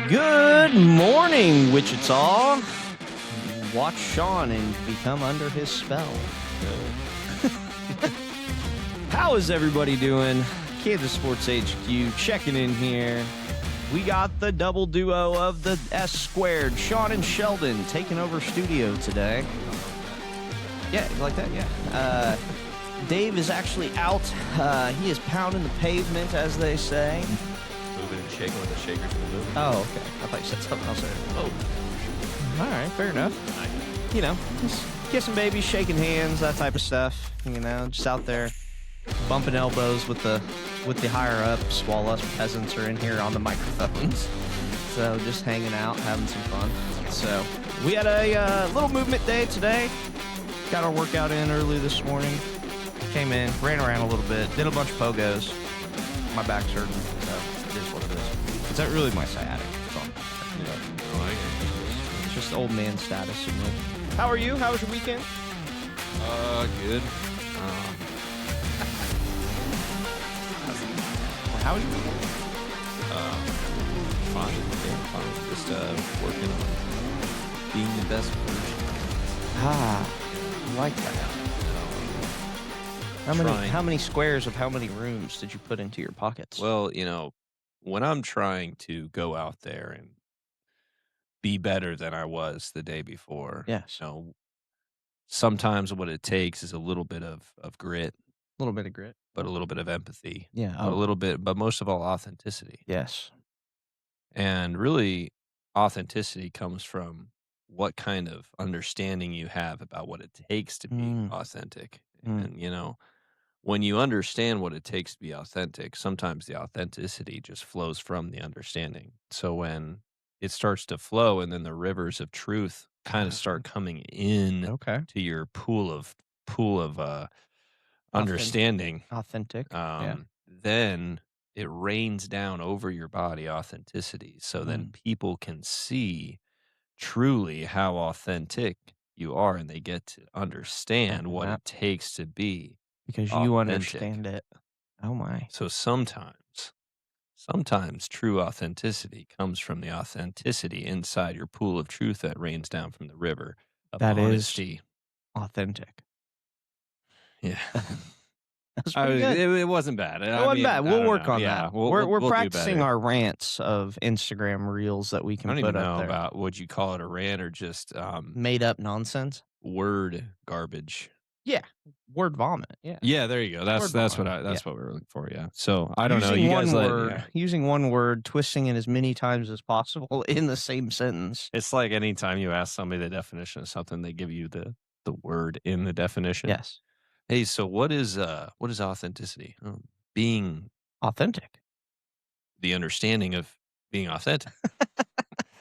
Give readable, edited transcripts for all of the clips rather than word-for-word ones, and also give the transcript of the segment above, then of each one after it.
Good morning, Wichita. Watch Sean and become under his spell. How is everybody doing? Kansas Sports HQ checking in here. We got the double duo of the S squared, Sean and Sheldon, taking over studio today. Yeah, you like that? Yeah. Dave is actually out. He is pounding the pavement, as they say. Moving and shaking with the shakers in the movie. Oh, okay. I thought you said something else there. Oh. All right, fair enough. You know, just kissing babies, shaking hands, that type of stuff. You know, just out there bumping elbows with the higher ups while us peasants are in here on the microphones. So just hanging out, having some fun. So we had a little movement day today. Got our workout in early this morning. Came in, ran around a little bit, did a bunch of pogos. My back's hurting, so it is what it is. Is that really my sciatic? It's just old man status in me. How are you? How was your weekend? Good. How was your weekend? Fine. Yeah, fine. Just working on being the best version. I like that. How many squares of how many rooms did you put into your pockets? Well, when I'm trying to go out there and be better than I was the day before, yes. Sometimes what it takes is a little bit of grit, A little bit of grit, but a little bit of empathy. Yeah. A little bit, but most of all, authenticity. Yes. And really, authenticity comes from what kind of understanding you have about what it takes to be authentic. And, when you understand what it takes to be authentic, sometimes the authenticity just flows from the understanding. So when it starts to flow and then the rivers of truth kind of start coming in Okay. to your pool of understanding, Authentic. then it rains down over your body authenticity. So then people can see truly how authentic you are and they get to understand what it takes to be because authentic. you understand it. Oh my. So sometimes true authenticity comes from the authenticity inside your pool of truth that rains down from the river of That is honesty. Authentic. Yeah. That's pretty good. It wasn't bad. It wasn't bad. We'll work on Yeah, that. we'll We're do practicing better. our rants of Instagram reels that we I can don't put even up know there. about would you call it a rant or just Made up nonsense. word garbage. Yeah, word vomit. Yeah. Yeah, there you go. That's what we're looking for. Yeah. So I don't know. You guys using one word, twisting it as many times as possible in the same sentence. It's like anytime you ask somebody the definition of something, they give you the word in the definition. Yes. Hey, so what is authenticity? Being authentic. The understanding of being authentic.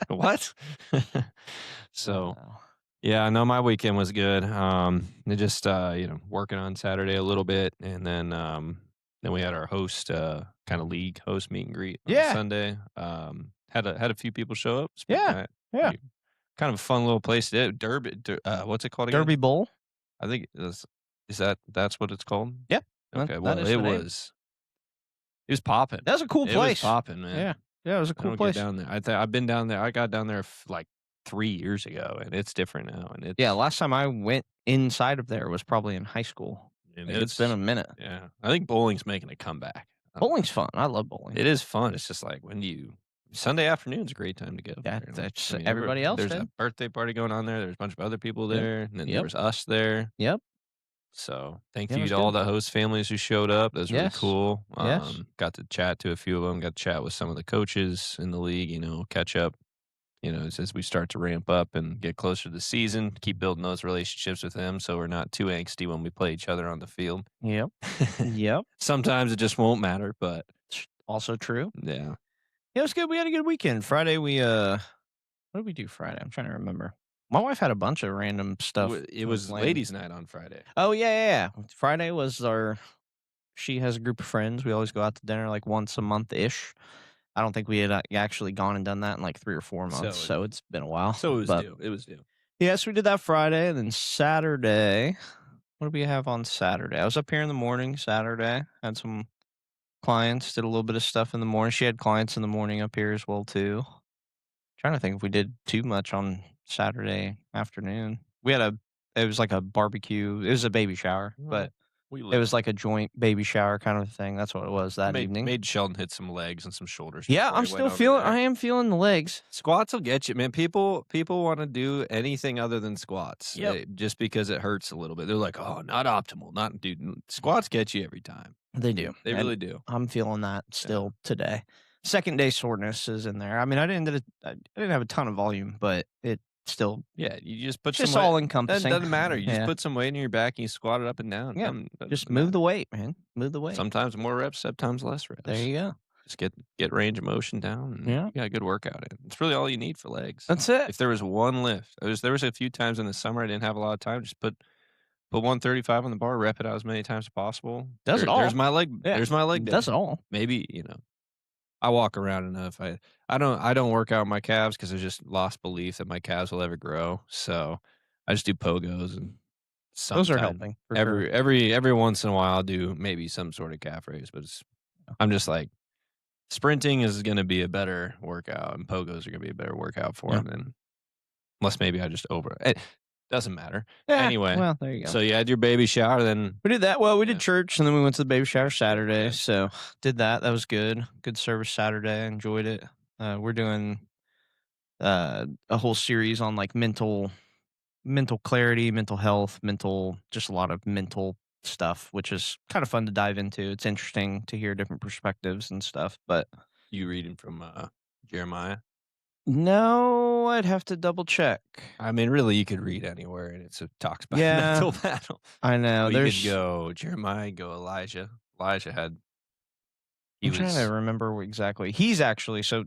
What? So. Yeah, I know my weekend was good. Just working on Saturday a little bit, and then we had our host kind of league host meet and greet on Sunday. Had a few people show up. Yeah. Kind of a fun little place. Derby. What's it called again? Derby Bowl. I think that's what it's called. Yeah. Okay. Well, it was popping. That's a cool place. It was popping, man. Yeah, it was a cool place. Get down there. I've been down there. I got down there like 3 years ago, and it's different now. And it's last time I went inside of there was probably in high school. And it's been a minute. Yeah, I think bowling's making a comeback. Bowling's fun. I love bowling. It is fun. It's just like Sunday afternoon's a great time to go. Yeah, everybody else. There's a birthday party going on there. There's a bunch of other people there, and then there was us there. Yep. So thank you to all the host families who showed up. That was really cool. Yes. Got to chat to a few of them. Got to chat with some of the coaches in the league. Catch up. As we start to ramp up and get closer to the season, keep building those relationships with them so we're not too angsty when we play each other on the field. Yep. Yep. Sometimes it just won't matter, but also true. Yeah. Yeah, it was good. We had a good weekend. Friday, what did we do Friday? I'm trying to remember. My wife had a bunch of random stuff. It was ladies' night on Friday. Oh, yeah. Friday was she has a group of friends. We always go out to dinner like once a month-ish. I don't think we had actually gone and done that in like 3 or 4 months, so it's been a while. So it was due. Yes, we did that Friday, and then Saturday, what did we have on Saturday? I was up here in the morning Saturday, had some clients, did a little bit of stuff in the morning. She had clients in the morning up here as well, too. Trying to think if we did too much on Saturday afternoon. It was like a barbecue. It was a baby shower, but Well, we it lived. was like a joint baby shower kind of thing. That's what it was I that made evening. made Sheldon hit some legs and some shoulders Yeah, before I'm he went still over feeling. there. I am feeling the legs. Squats will get you, man. People want to do anything other than squats, Yep, just because it hurts a little bit. They're like, "Oh, not optimal." Not dude. Squats get you every time. they do, They and really do. I'm feeling that Yeah. still today. Second day soreness is in there. I mean, I didn't have a ton of volume, but it still Yeah, you just put some just weight. all That encompassing. doesn't matter. You just Yeah, put some weight in your back and you squat it up and down. yeah. Doesn't Just move matter. the weight, man. Move the weight. Sometimes more reps, sometimes less There reps. you go. Just get range of motion down, and Yeah, you got a good workout in. It's really all you need for legs. that's it. If there was one lift, there was a few times in the summer I didn't have a lot of time. Just put 135 on the bar, rep it out as many times as possible. Does it There's all. my leg. Yeah, There's my leg does it day. all. Maybe I walk around enough. I don't work out my calves because I just lost belief that my calves will ever grow. So I just do pogos and Those are sometime helping for sure. every once in a while I'll do maybe some sort of calf raise. But I'm just like sprinting is going to be a better workout, and pogos are going to be a better workout for Yeah. him. And unless maybe I just over it doesn't matter Yeah. anyway. Well, there you go. So you had your baby shower, then We did that. Well, we yeah. did church and then we went to the baby shower Saturday. Yeah. So did that. That was good. Good service Saturday. Enjoyed it. We're doing a whole series on like mental clarity, mental health, mental just a lot of mental stuff, which is kind of fun to dive into. It's interesting to hear different perspectives and stuff. But You reading from Jeremiah. no, I'd have to double check. I mean, really, you could read anywhere, and it talks about Yeah, mental battle. I know. But you could There's go Jeremiah, go Elijah. Elijah had he I'm trying to was remember exactly. He's actually so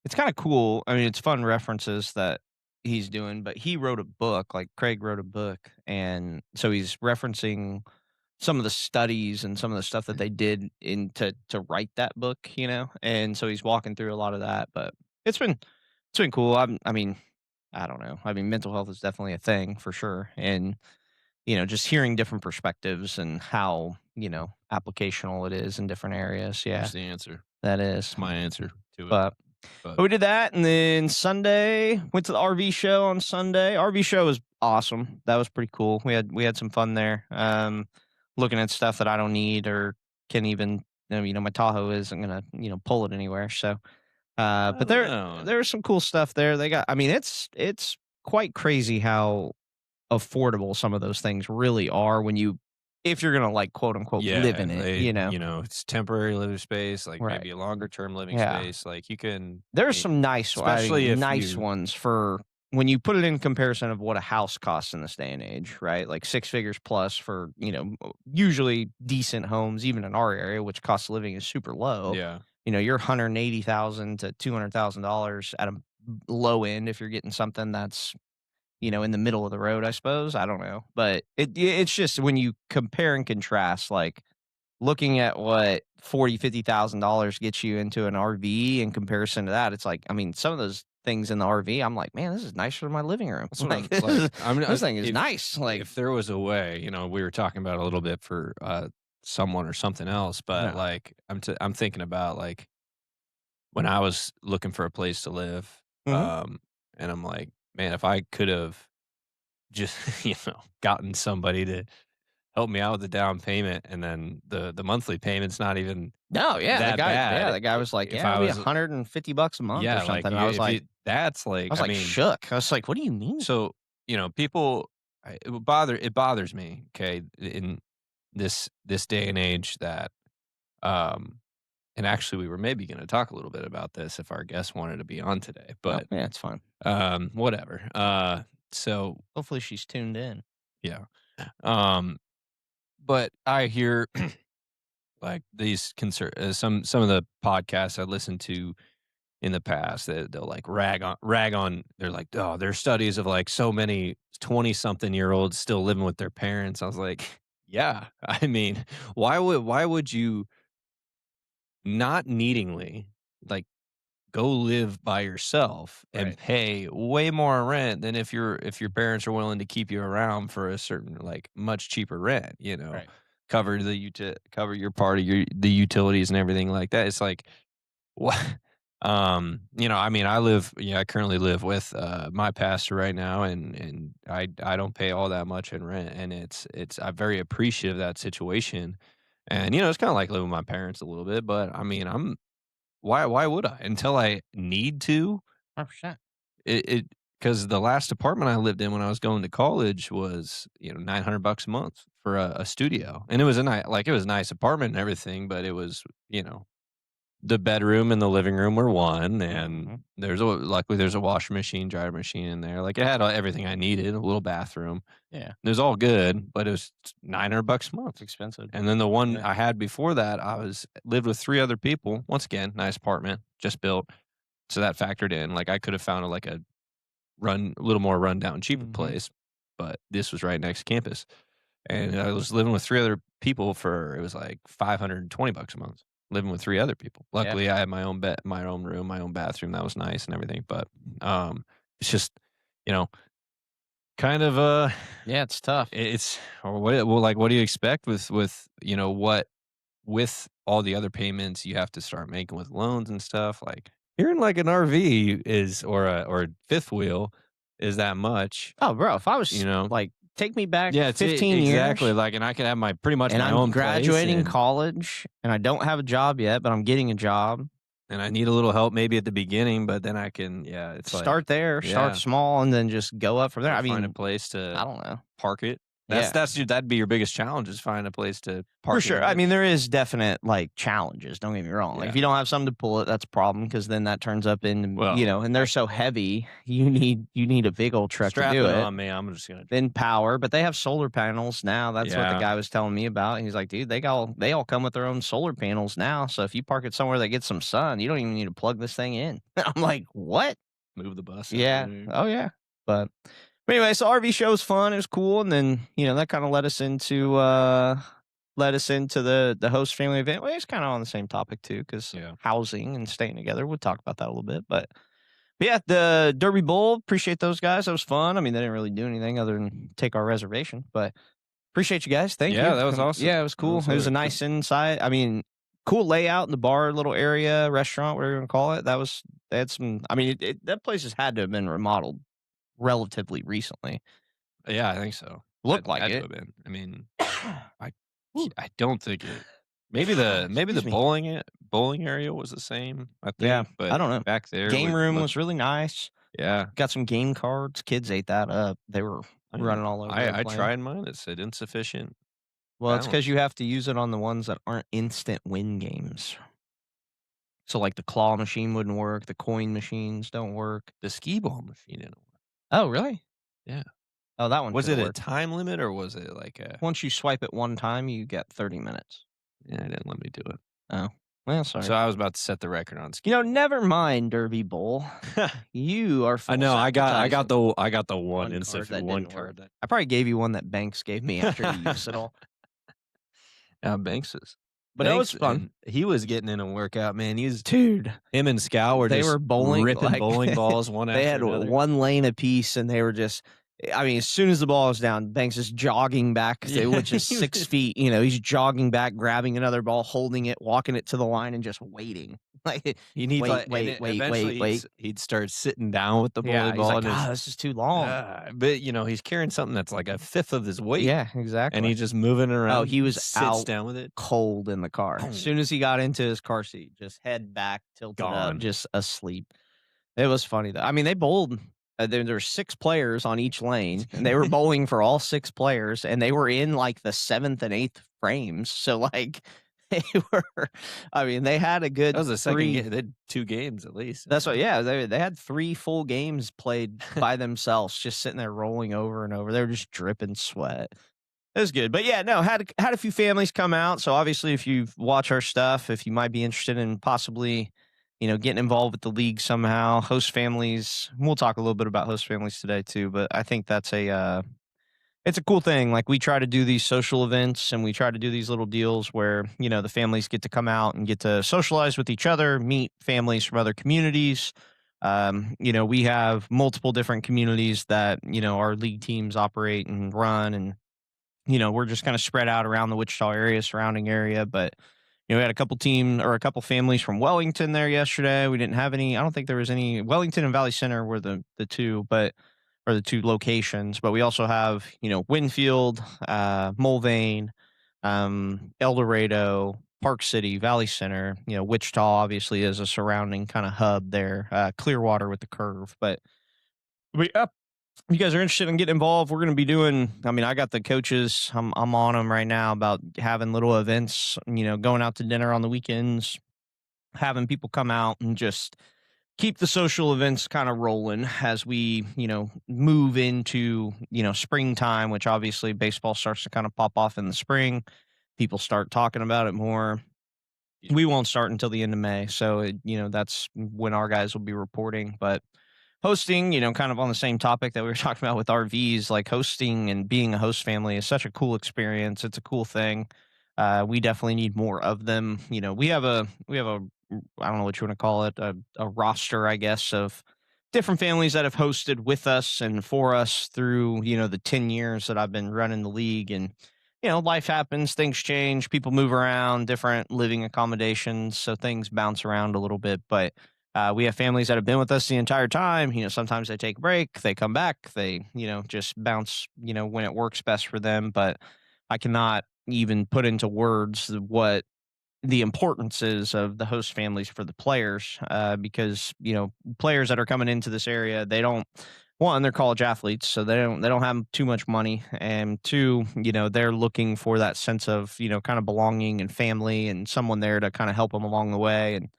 it's kind of cool. I mean, it's fun references that he's doing, but he wrote a book, like Craig wrote a book, and so he's referencing some of the studies and some of the stuff that they did to write that book, you know. And so he's walking through a lot of that, but it's been cool. I mean, I don't know. I mean, mental health is definitely a thing for sure, and just hearing different perspectives and how applicational it is in different areas. Yeah, there's the answer. that is. It's my answer to it. But But but we did that, and then Sunday went to the RV show on Sunday. RV show was awesome. That was pretty cool. We had some fun there. Looking at stuff that I don't need or can even. My Tahoe isn't gonna pull it anywhere. So, I but don't there know. there was some cool stuff there. They got. I mean, it's quite crazy how affordable some of those things really are when if you're gonna like quote unquote live Yeah, in it. it's temporary living space, like Right. maybe a longer term living Yeah. space. Like you can, There's some especially if nice you, ones for when you put it in comparison of what a house costs in this day and age, right? Like 6 figures plus for, usually decent homes, even in our area, which cost of living is super low. yeah, You're 180,000 to $200,000 at a low end if you're getting something that's, in the middle of the road, I suppose. I don't know. But it's just when you compare and contrast, like looking at what 50,000 gets you into an RV in comparison to that, it's like, I mean, some of those things in the RV, I'm like, man, this is nicer than my living room. that's what Like, I'm like. I mean, this thing is if nice. Like, if there was a way, we were talking about it a little bit for someone or something else, but yeah. like I'm thinking about like when I was looking for a place to live, Mhm. and I'm like, man, if I could have just gotten somebody to help me out with the down payment, and then the monthly payment's not even No, yeah, that bad. the guy was like, If yeah, I it'll be was $150 a month or yeah, like something. And I was if like, you that's like, I mean, shook. I was like, what do you mean? so people, it bothers me. Okay, in this day and age that, um, and actually we were maybe going to talk a little bit about this if our guest wanted to be on today, Oh, but yeah, it's fine. whatever. So Hopefully she's tuned in. yeah, um, but I hear like these some of the podcasts I listen to in the past that they'll like rag on. They're like, oh, there's studies of like so many 20-something-year-olds still living with their parents. I was like, yeah, I mean, why would you not needingly like go live by yourself and Right. pay way more rent than if your parents are willing to keep you around for a certain like much cheaper rent, Right. cover your part of the utilities and everything like that. It's like what I mean, I currently live with my pastor right now, and I don't pay all that much in rent, and I'm very appreciative of that situation. And it's kind of like living with my parents a little bit, but I mean, why would I until I need to? 100%. It because the last apartment I lived in when I was going to college was, $900 a month for a studio, and it was it was a nice apartment and everything, but it was, the bedroom and the living room were one, and Mhm. luckily there's a washing machine, dryer machine in there. Like, it had everything I needed, a little bathroom. Yeah. It was all good, but it was $900 a month. It's expensive. And then the one Yeah. I had before that, lived with 3 other people. Once again, nice apartment, just built, so that factored in. Like, I could have found a little more rundown, cheaper Mhm. place, but this was right next to campus. And I was living with 3 other people it was like $520 a month, living with 3 other people. Yeah. Luckily, I had my own bed, my own room, my own bathroom. That was nice and everything, but, it's just, you know, kind of, Yeah, it's tough. it's or what do you expect with all the other payments you have to start making with loans and stuff? Like, hearing like an RV or a fifth wheel is that much, Oh, bro, if I you was know? like, take me back Yeah, 15 exactly, years like, and I could have pretty much and my I'm own place, graduating college and I don't have a job yet, but I'm getting a job. and I need a little help maybe at the beginning, but then I can, yeah, it's like, Start there, start yeah, small, and then just go up from there. or I find a mean, place to I don't know. park it. Yeah. That'd be your biggest challenge, is find a place to For park it sure. and I mean, live. there is definite like challenges. Don't get me wrong. Like Yeah. if you don't have something to pull it, that's a problem because then that turns up in Well, and they're so heavy. You need a big old truck to strap do it it. on me, I'm just gonna Then power, but they have solar panels now. That's what the yeah. guy was telling me about. He's like, dude, they all come with their own solar panels now. So if you park it somewhere that gets some sun, you don't even need to plug this thing in. I'm like, what? Move the bus out Yeah. of there. Oh yeah. But anyway, so RV show was fun. It was cool, and then that kind of led us into the host family event. Well, it's kind of on the same topic too, because Yeah. housing and staying together. We'll talk about that a little bit, but yeah, the Derby Bowl. Appreciate those guys. That was fun. I mean, they didn't really do anything other than take our reservation, but appreciate you guys. Thank Yeah, you. that was awesome. Yeah, it was That cool. was It was a a good nice inside. I mean, cool layout in the bar, little area, restaurant, whatever you want to call it. They had some. I mean, that place has had to have been remodeled relatively recently. yeah, I think so. Looked like Had to it. have been. I mean, I Woo. I don't think it maybe the Excuse me. bowling area was the same, I Yeah, think, but I don't know. back there Game would room look, was really nice. yeah. Got some game cards. Kids ate that up. They were I running mean, all over there I playing. tried mine, it said insufficient Well, it's because balance. you have to use it on the ones that aren't instant win games. So, like the claw machine wouldn't work. The coin machines don't work. The skee ball machine didn't work. Oh, really? Yeah. Oh, that one Was could it have a worked. time limit, or was it like a Once you swipe it one time, you get 30 minutes. yeah, it didn't let me do it. Oh, well, So sorry. I was about to set the record on skee. Never mind, Derby Bowl. You are I know, false advertising. I got the one One card insufficient that one didn't card work. that I probably gave you one that Banks gave me after you used it all. Banks is But it was Banks, fun. and he was getting in a workout, man. Dude, Him and Scow were they just were bowling ripping like bowling balls one they after had another. one lane apiece, and they were just. I mean, as soon as the ball was down, Banks is jogging back, Yeah, which is he was 6 feet. He's jogging back, grabbing another ball, holding it, walking it to the line, and just waiting. Like, You need wait, and wait, then wait, eventually wait. he'd start sitting down with the Yeah, bowling he's ball like, and this is too long. but he's carrying something that's like a fifth of his weight, Yeah, and exactly. he's just moving around. Oh, he was sits out down with it. cold in the car. As soon as he got into his car seat, just head back, tilted up, Gone. just asleep. It was funny though. I mean, they bowled. There were 6 players on each lane, and they were bowling for all 6 players, and they were in like the 7th and 8th frames. So like they were. I mean, they had a good. That was the second 3. game. They had 2 games at least. That's what. Yeah, they had 3 full games played by themselves, just sitting there rolling over and over. They were just dripping sweat. It was good. But yeah, no, had a few families come out. So obviously, if you watch our stuff, if you might be interested in possibly, getting involved with the league somehow, host families. We'll talk a little bit about host families today too. But I think that's it's a cool thing. Like we try to do these social events and we try to do these little deals where, the families get to come out and get to socialize with each other, meet families from other communities. We have multiple different communities that, our league teams operate and run, and we're just kind of spread out around the Wichita area, surrounding area. But, We had a couple team or a couple families from Wellington there yesterday. We didn't have any. I don't think there was any. Wellington and Valley Center were the two, but or the two locations. But we also have Winfield, Mulvane, El Dorado, Park City, Valley Center. Wichita obviously is a surrounding kind of hub there. Clearwater with the curve, but we up. You guys are interested in getting involved, we're going to be doing. I mean, I got the coaches. I'm on them right now about having little events. Going out to dinner on the weekends, having people come out and just keep the social events kind of rolling as we move into springtime, which obviously baseball starts to kind of pop off in the spring. People start talking about it more. Yeah. We won't start until the end of May, so that's when our guys will be reporting. But hosting, kind of on the same topic that we were talking about with RVs, like hosting and being a host family is such a cool experience. It's a cool thing. We definitely need more of them. We have a I don't know what you want to call it, a roster, I guess, of different families that have hosted with us and for us through the 10 years that I've been running the league. And life happens, things change, people move around, different living accommodations, so things bounce around a little bit. But we have families that have been with us the entire time. Sometimes they take a break, they come back, they just bounce when it works best for them. But I cannot even put into words what the importance is of the host families for the players, because players that are coming into this area, they don't, one, they're college athletes, so they don't have too much money, and two, they're looking for that sense of kind of belonging and family and someone there to kind of help them along the way. And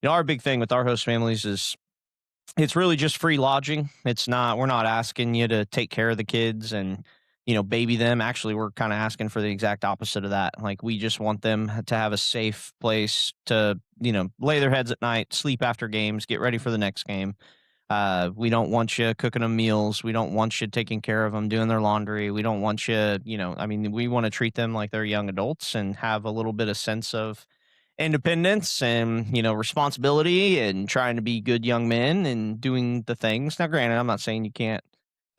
our big thing with our host families is it's really just free lodging. We're not asking you to take care of the kids and, baby them. Actually, we're kind of asking for the exact opposite of that. Like, we just want them to have a safe place to, lay their heads at night, sleep after games, get ready for the next game. We don't want you cooking them meals. We don't want you taking care of them, doing their laundry. We don't want you, I mean, we want to treat them like they're young adults and have a little bit of sense of independence and responsibility and trying to be good young men and doing the things. Now granted, I'm not saying you can't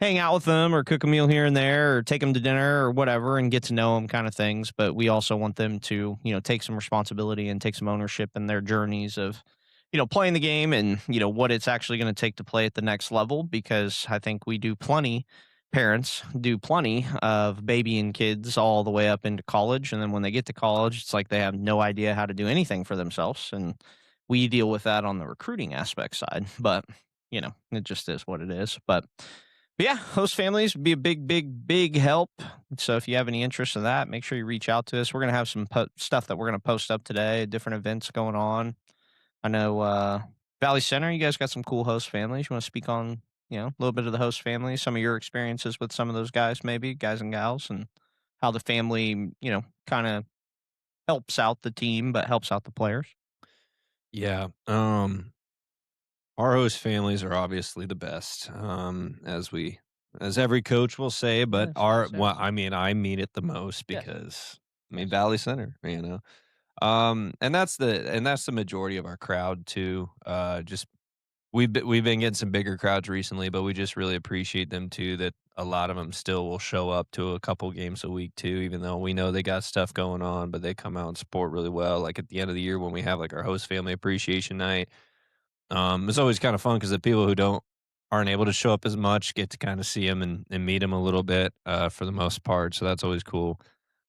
hang out with them or cook a meal here and there or take them to dinner or whatever and get to know them, kind of things, but we also want them to take some responsibility and take some ownership in their journeys of playing the game and what it's actually going to take to play at the next level. Because I think we do plenty parents do plenty of babying kids all the way up into college, and then when they get to college, it's like they have no idea how to do anything for themselves. And we deal with that on the recruiting aspect side, but it just is what it is. But yeah, host families would be a big, big, big help. So if you have any interest in that, make sure you reach out to us. We're going to have some stuff that we're going to post up today, different events going on. I know Valley Center, you guys got some cool host families. You want to speak on, a little bit of the host family, some of your experiences with some of those guys, maybe guys and gals, and how the family, kind of helps out the team, but helps out the players. Yeah. Our host families are obviously the best, as every coach will say, but Yes, our yes, well, yes. I mean, I mean it the most Yes, because I mean yes. Valley Center, and that's the majority of our crowd too. Just we've been getting some bigger crowds recently, but we just really appreciate them too. That a lot of them still will show up to a couple games a week too, even though we know they got stuff going on, but they come out and support really well. Like at the end of the year when we have like our host family appreciation night, it's always kind of fun because the people who aren't able to show up as much get to kind of see them and meet them a little bit for the most part. So that's always cool.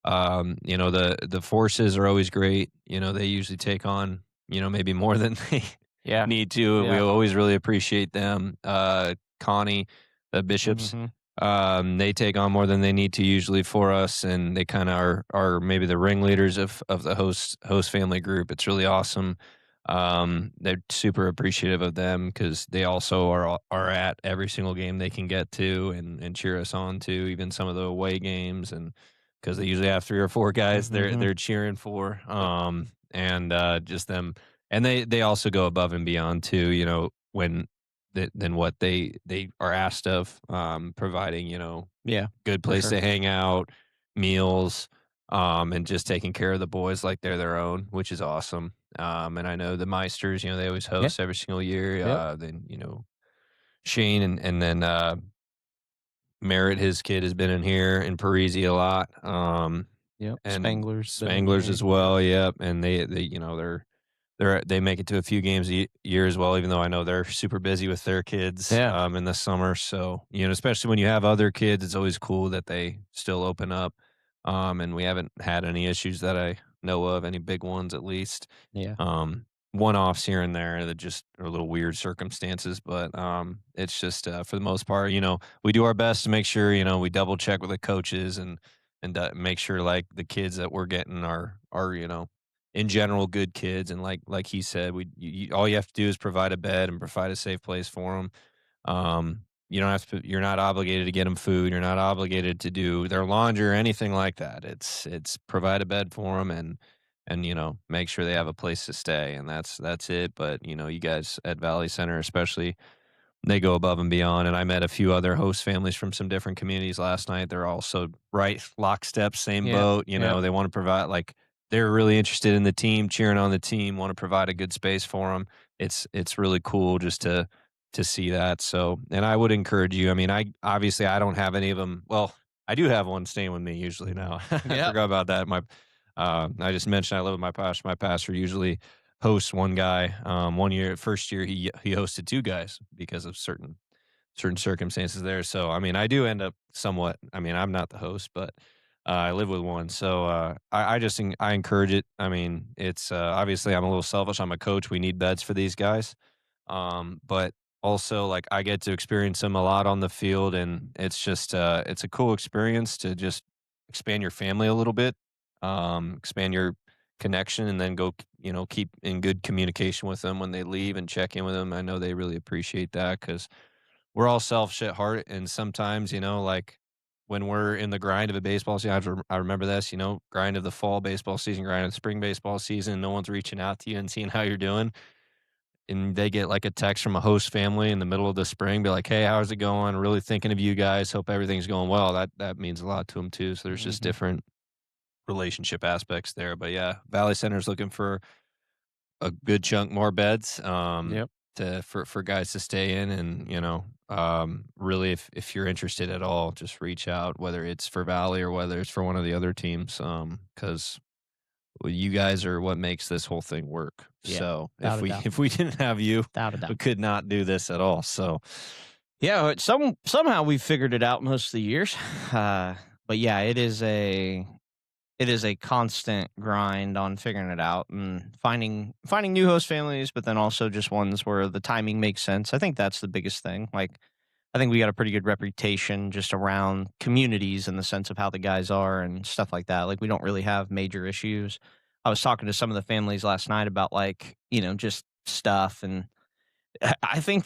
The forces are always great. They usually take on maybe more than they Yeah, need to. We yeah. always really appreciate them. Connie, the bishops, Hmm. they take on more than they need to usually for us, and they kind of are maybe the ringleaders of the host family group. It's really awesome. They're super appreciative of them because they also are at every single game they can get to and cheer us on to, even some of the away games, and because they usually have 3 or 4 guys Hmm. they're cheering for, and just them, and they also go above and beyond too, when than what they are asked of, providing, Yeah, good for place sure. to hang out, meals, and just taking care of the boys like they're their own, which is awesome. And I know the Meisters, they always Yeah. host every single year. Yep. Then Shane and then Merritt, his kid has been in here in Parisi a lot. Yep. and Spangler's been in Spanglers there. as Yep. well. Yep, and they they make it to a few games a year as well, even though I know they're super busy with their kids Yeah. in the summer. So especially when you have other kids, it's always cool that they still open up. And we haven't had any issues that I know of, any big ones at least. Yeah. Um, One offs here and there that just are little weird circumstances, but it's just for the most part, we do our best to make sure we double check with the coaches and make sure like the kids that we're getting are in general good kids, and like he said, all you have to do is provide a bed and provide a safe place for them. You don't have to. You're not obligated to get them food. You're not obligated to do their laundry or anything like that. It's provide a bed for them and make sure they have a place to stay, and that's it. But you guys at Valley Center especially, they go above and beyond, and I met a few other host families from some different communities last night. They're also right lockstep, same Yeah. boat. Yep. They want to provide they're really interested in the team, cheering on the team, want to provide a good space for them. It's really cool just to see that. So, and I would encourage you. I mean, I don't have any of them. Well, I do have one staying with me usually now. I Yep. forgot about that. I just mentioned I live with my pastor. My pastor usually hosts one guy. One year, first year, he hosted two guys because of certain circumstances there. So, I mean, I do end up somewhat. I mean, I'm not the host, but I live with one. So, I encourage it. I mean, it's obviously I'm a little selfish. I'm a coach. We need beds for these guys. But also like I get to experience them a lot on the field, and it's just it's a cool experience to just expand your family a little bit, expand your connection, and then go keep in good communication with them when they leave and check in with them. I know they really appreciate that because we're all selfish at heart, and sometimes like when we're in the grind of a baseball season, I remember this, grind of the fall baseball season, grind of the spring baseball season, no one's reaching out to you and seeing how you're doing, and they get like a text from a host family in the middle of the spring, be like, "Hey, how's it going? Really thinking of you guys. Hope everything's going well." That means a lot to them too. So there's just Hmm. different relationship aspects there. But yeah, Valley Center's looking for a good chunk more beds Yep. to for guys to stay in, and really if you're interested at all, just reach out, whether it's for Valley or whether it's for one of the other teams, because well, you guys are what makes this whole thing work. Yeah. So Without if a we doubt. if we didn't have you, Without a we doubt. could not do this at all. So Yeah. Somehow we've figured it out most of the years. Uh, but yeah, it is a constant grind on figuring it out and finding new host families, but then also just ones where the timing makes sense. I think that's the biggest thing. Like, I think we got a pretty good reputation just around communities in the sense of how the guys are and stuff like that. Like, we don't really have major issues. I was talking to some of the families last night about like, just stuff. And I think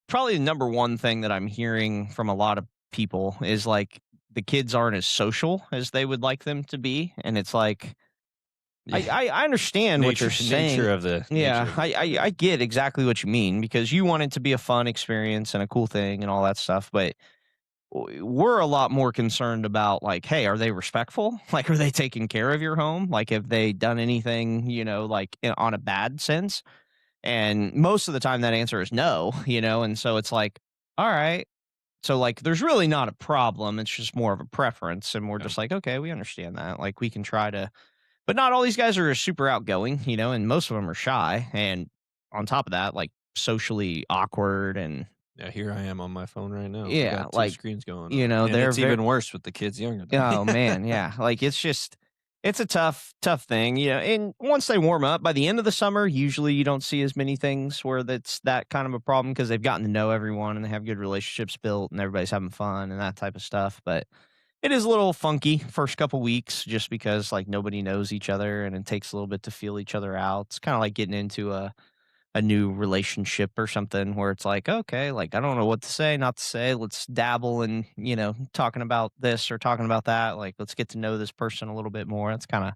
probably the number one thing that I'm hearing from a lot of people is like the kids aren't as social as they would like them to be. And it's like, yeah, I understand what you're nature saying. of the nature Yeah, of the I get exactly what you mean because you want it to be a fun experience and a cool thing and all that stuff. But we're a lot more concerned about like, hey, are they respectful? Like, are they taking care of your home? Like, have they done anything, like on a bad sense? And most of the time that answer is no, and so it's like, all right. So like there's really not a problem. It's just more of a preference. And we're yeah. just like, okay, we understand that. Like we can try to, but not all these guys are super outgoing, and most of them are shy. And on top of that, like socially awkward and Yeah, here I am on my phone right now. I yeah, got two like, screens going on, and they're it's very, even worse with the kids younger than me. oh man, yeah. Like it's a tough thing, and once they warm up by the end of the summer, usually you don't see as many things where that's that kind of a problem because they've gotten to know everyone and they have good relationships built and everybody's having fun and that type of stuff. But it is a little funky first couple weeks just because like nobody knows each other and it takes a little bit to feel each other out. It's kind of like getting into a new relationship or something where it's like, okay, like I don't know what to say, not to say. Let's dabble in, talking about this or talking about that. Like let's get to know this person a little bit more. That's kind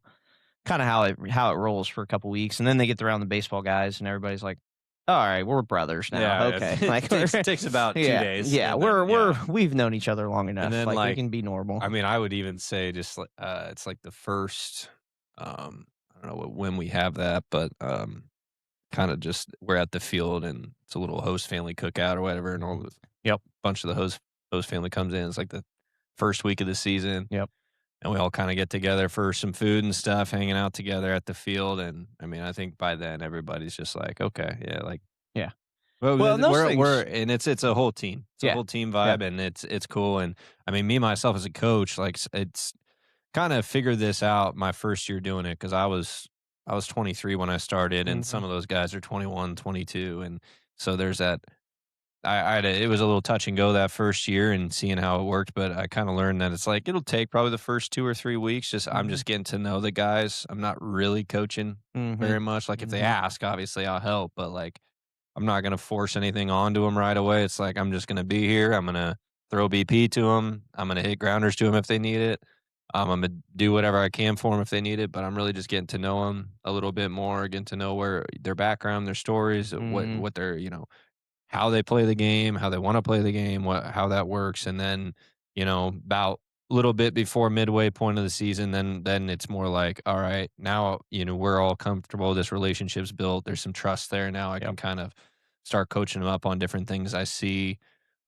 of how it rolls for a couple weeks. And then they get around the baseball guys and everybody's like, all right, we're brothers now. Yeah, Okay. it Like takes about 2 yeah, days, yeah, and then we've known each other long and enough. then, Like we like, can be normal. I mean, I would even say just like, it's like the first, I don't know when we have that, but, kinda just we're at the field and it's a little host family cookout or whatever, and all the Yep. bunch of the host family comes in. It's like the first week of the season. Yep. and we all kinda get together for some food and stuff, hanging out together at the field, and, I mean, I think by then everybody's just like, "Okay, yeah, like, Yeah. well, Well, and those we're" things. and it's a whole team. It's a Yeah. whole team Yeah. vibe, and it's cool, and, I mean, me, myself, as a coach, like, it's kinda figured this out my first year doing it because I was 23 when I started, and Mhm. some of those guys are 21, 22, and so there's that. I had it was a little touch and go that first year and seeing how it worked, but I kinda learned that it's like, it'll take probably the first 2 or 3 weeks, I'm Mhm. just getting to know the guys. I'm not really coaching Mhm. very much, like, if they Mhm. ask, obviously, I'll help, but, like, I'm not gonna force anything onto them right away. It's like, I'm just gonna be here, I'm gonna throw BP to them, I'm gonna hit grounders to them if they need it, Imma do whatever I can for them if they need it, but I'm really just getting to know them a little bit more, getting to know where their background, their stories, Mhm. what they're, how they play the game, how they wanna play the game, how that works, and then, about a little bit before midway point of the season, then it's more like, "All right, now, we're all comfortable, this relationship's built, there's some trust there, now I can Yep. kind of start coaching them up on different things I see."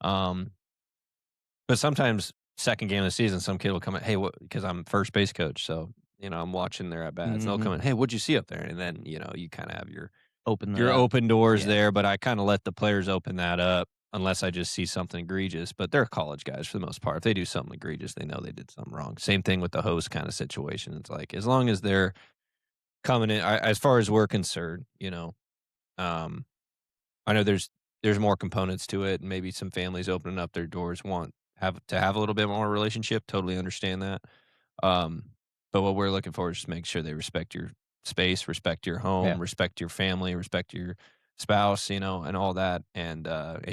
Um, but sometimes 2nd game of the season, some kid will come in, "Hey, what?" Because I'm first base coach, so, I'm watching their at bats, and they'll Mhm. come in, "Hey, what'd you see up there?" And then, you kinda have Open that your up. open doors Yeah. there, but I kinda let the players open that up unless I just see something egregious, but they're college guys for the most part. If they do something egregious, they know they did something wrong. Same thing with the host kinda situation. It's like, as long as they're coming in as far as we're concerned, um, I know there's more components to it, and maybe some families opening up their doors want have a little bit more relationship, totally understand that. Um, but what we're looking for is just make sure they respect your space, respect your Yeah. home, respect your family, respect your spouse, and all that, and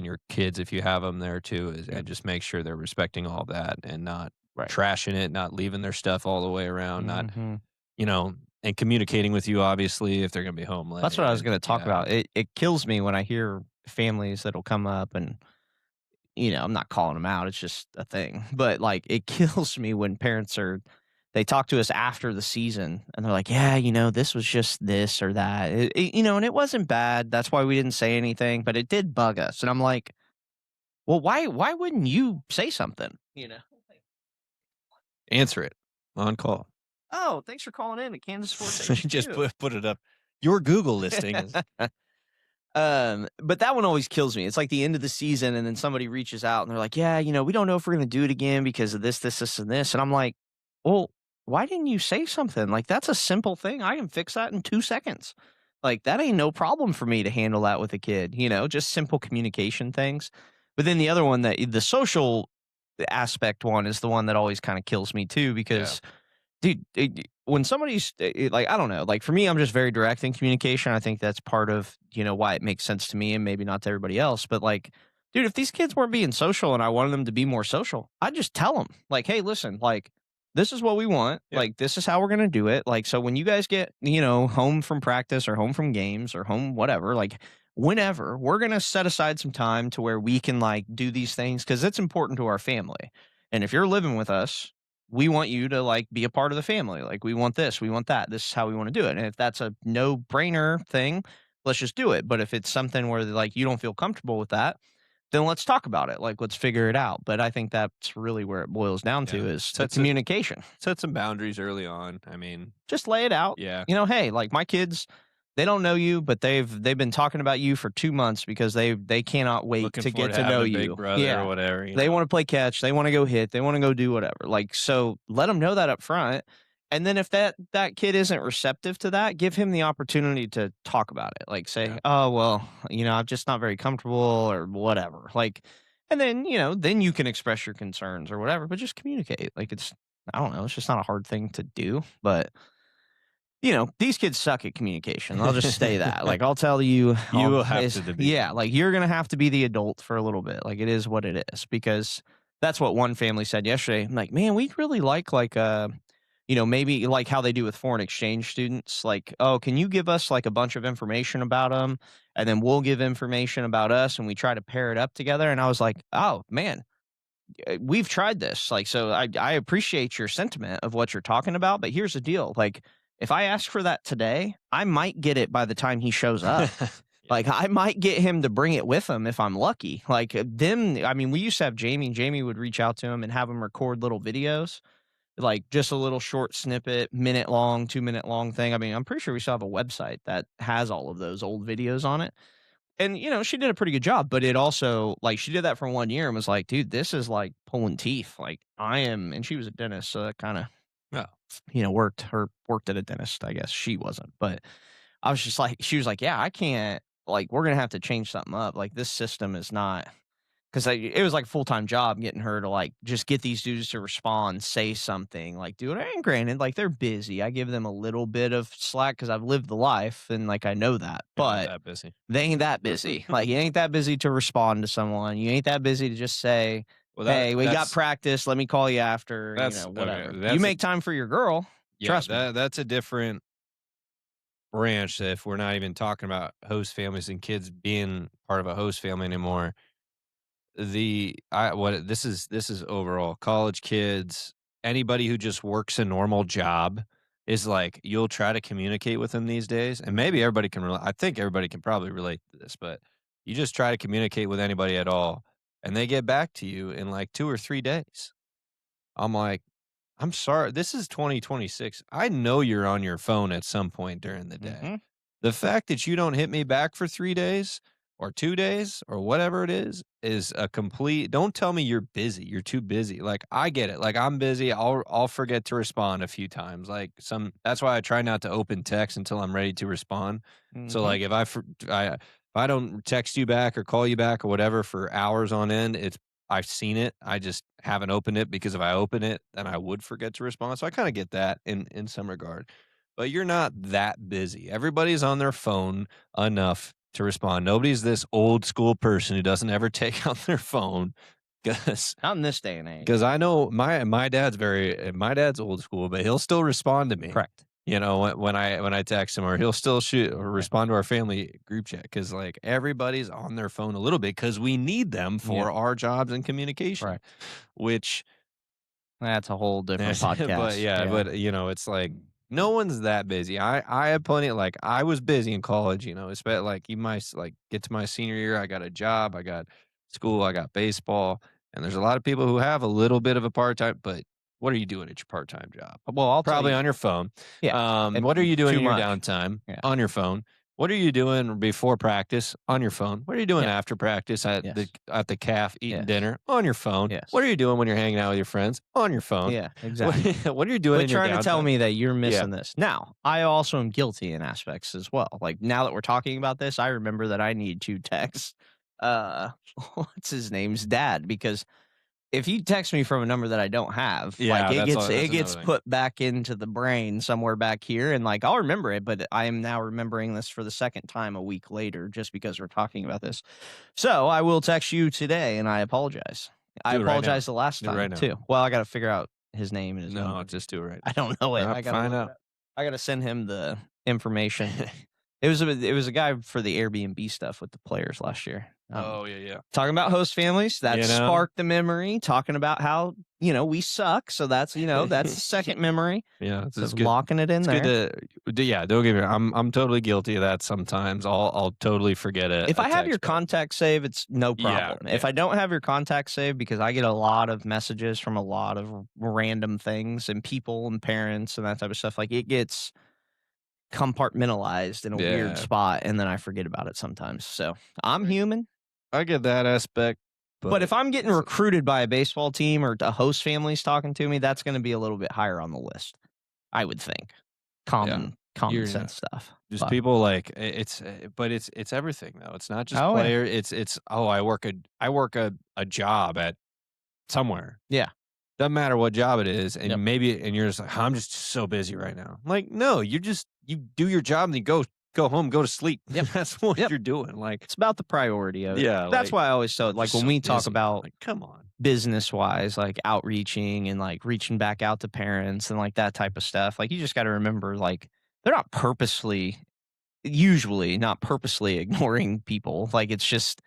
your kids if you have them there too, Yep. and just make sure they're respecting all that and not Right. trashing it, not leaving their stuff all the way around, not, Mhm. you know, and communicating with you obviously if they're gonna be home That's what late, I was and gonna talk yeah, about. It kills me when I hear families that'll come up and, I'm not calling them out, it's just a thing. But, like, it kills me when parents they talk to us after the season and they're like, "Yeah, this was just this or that." And it wasn't bad. That's why we didn't say anything, but it did bug us. And I'm like, "Well, why wouldn't you say something?" answer it on call. "Oh, thanks for calling in to Kansas Sports Just HQ." put it up. Your Google listing is But that one always kills me. It's like the end of the season, and then somebody reaches out and they're like, "Yeah, we don't know if we're gonna do it again because of this, and this." And I'm like, "Well, why didn't you say something? Like, that's a simple thing. I can fix that in 2 seconds. Like, that ain't no problem for me to handle that with a kid, just simple communication things." But then the other one, that the social aspect one, is the one that always kind of kills me too, yeah, because dude, when somebody's like, I don't know, like for me, I'm just very direct in communication. I think that's part of, why it makes sense to me and maybe not to everybody else. But like, dude, if these kids weren't being social and I wanted them to be more social, I'd just tell them, like, hey, listen, like, this is what we want. yeah, Like, this is how we're going to do it. Like, so when you guys get, home from practice or home from games or home, whatever, like, whenever, we're going to set aside some time to where we can, like, do these things because it's important to our family. And if you're living with us, we want you to like be a part of the family. Like, we want this, we want that. This is how we want to do it. And if that's a no brainer thing, let's just do it. But if it's something where like you don't feel comfortable with that, then let's talk about it. Like, let's figure it out. But I think that's really where it boils down to, yeah. is the communication. Set some boundaries early on. I mean, Just lay it out. yeah, Hey, like my kids, they don't know you, but they've been talking about you for 2 months because they cannot wait looking to forward get to to know having a big you. brother or Yeah. whatever, They want to play catch, they want to go hit, they want to go do whatever. Like, so let them know that up front. And then if that kid isn't receptive to that, give him the opportunity to talk about it. Like, say, Yeah. "Oh, well, I'm just not very comfortable," or whatever. Like, and then, then you can express your concerns or whatever, but just communicate. Like, I don't know, it's just not a hard thing to do. But these kids suck at communication. I'll just say that. Like, I'll tell you, You will have to be yeah, like, you're gonna have to be the adult for a little bit. Like, it is what it is, because that's what one family said yesterday. I'm like, man, we'd really like, maybe like how they do with foreign exchange students. Like, oh, can you give us like a bunch of information about them, and then we'll give information about us, and we try to pair it up together. And I was like, oh man, we've tried this. Like, so I appreciate your sentiment of what you're talking about, but here's the deal. Like, if I ask for that today, I might get it by the time he shows up. Yeah. Like, I might get him to bring it with him if I'm lucky. Like, I mean, we used to have Jamie. Jamie would reach out to him and have him record little videos. like just a little short snippet, minute long, 2 minute long thing. I mean, I'm pretty sure we still have a website that has all of those old videos on it. And, she did a pretty good job, but it also like, she did that for 1 year and was like, "Dude, this is like pulling teeth." Like, I am and she was a dentist, so that kinda, Yeah. worked at a dentist, I guess. She wasn't, but I was just like she was like, "Yeah, I can't like, we're gonna have to change something up. Like, this system is not." 'Cause it was like a full-time job getting her to, like, just get these dudes to respond, say something, like, do it and granted, like, they're busy. I give them a little bit of slack because 'cause I've lived the life and, like, I know that, You're not but that busy. they ain't that busy. Like, you ain't that busy to respond to someone. You ain't that busy to just say, Well, "Hey, we got that's practice. Let me call you after," okay. whatever. You make time for your girl. Yeah, Trust me. that's a different branch. If we're not even talking about host families and kids being part of a host family anymore, the I what this is overall college kids, anybody who just works a normal job is like you'll try to communicate with them these days, and maybe everybody can. I think everybody can probably relate to this, but you just try to communicate with anybody at all, and they get back to you in like 2 or 3 days. I'm like, I'm sorry. This is 2026. I know you're on your phone at some point during the day. Mhm. The fact that you don't hit me back for 3 days or 2 days or whatever it is a complete. Don't tell me you're busy. You're too busy. Like I get it. Like I'm busy. I'll forget to respond a few times. Like some. That's why I try not to open text until I'm ready to respond. So Mhm. like if I don't text you back or call you back or whatever for hours on end, I've seen it. I just haven't opened it because if I open it, then I would forget to respond. So I kind of get that in some regard. But you're not that busy. Everybody's on their phone enough to respond. Nobody's this old school person who doesn't ever take out their phone because Not in this day and age. because I know my dad's old school, but he'll still respond to me. Correct. You know, when I text him, or he'll still shoot or Yeah. respond to our family group chat because like everybody's on their phone a little bit because we need them Yeah. for our jobs and communication. Correct. Which, That's a whole different but podcast. yeah, Yeah. but it's like no one's that busy. I had plenty. Like I was busy in college. Especially like like get to my senior year, I got a job, I got school, I got baseball, and there's a lot of people who have a little bit of a part time. But what are you doing at your part time job? Well, I'll tell Probably you. on your phone. Yeah. What are you doing Too in your much. downtime? Yeah. On your phone. What are you doing before practice? On your phone. What are you doing Yeah. after practice Yes. at the calf eating Yes. dinner? On your phone. Yes. What are you doing when you're hanging out with your friends? On your phone. Yeah, exactly. What are you doing Quit in your trying to tell downtime? me that you're Yeah. missing this. Now, I also am guilty in aspects as well. Like now that we're talking about this, I remember that I need to text uh what's his name's dad because if you text me from a number that I don't have, like Yeah, it gets that's it another gets thing. put back into the brain somewhere back here and like I'll remember it, but I am now remembering this for the second time a week later just because we're talking about this. So, I will text you today and I apologize. I Do it right now. apologized the last Do it right time now. too. Well, I got to figure out his name and his No, number. just do it right I now. don't know it. Nah, I gotta find look it out. up. I gotta send him the information. It was a guy for the Airbnb stuff with the players last year. Oh, yeah. Talking about host families, that You know? sparked the memory. Talking about how we suck. So that's that's the second memory. Yeah, So it's good. locking it in It's there. good to yeah, don't get me wrong. I'm totally guilty of that sometimes. I'll totally forget it. If I have your contact save, it's no Yeah, problem. If I don't have your contact save, because I get a lot of messages from a lot of random things and people and parents and that type of stuff, like it gets compartmentalized in a weird Yeah. spot, and then I forget about it sometimes. So I'm human. I get that aspect, But if I'm getting recruited by a baseball team or a host family's talking to me, that's going to be a little bit higher on the list, I would think. Common You're sense stuff. just But- people like but it's everything though. It's not just Oh, yeah. player. It's I work a job at somewhere. Yeah. Doesn't matter what job it is, and Yep. and you're just like, I'm just so busy right now. I'm like, no, you do your job and you go home, go to sleep. Yep. That's what Yep. you're doing. Like, It's about the priority of it. Yeah, That's like, why I always tell like you're when so we talk busy. about Like, come on. business wise, like outreaching and like reaching back out to parents and like that type of stuff, like you just got to remember like they're not usually not purposely ignoring people. Like it's just,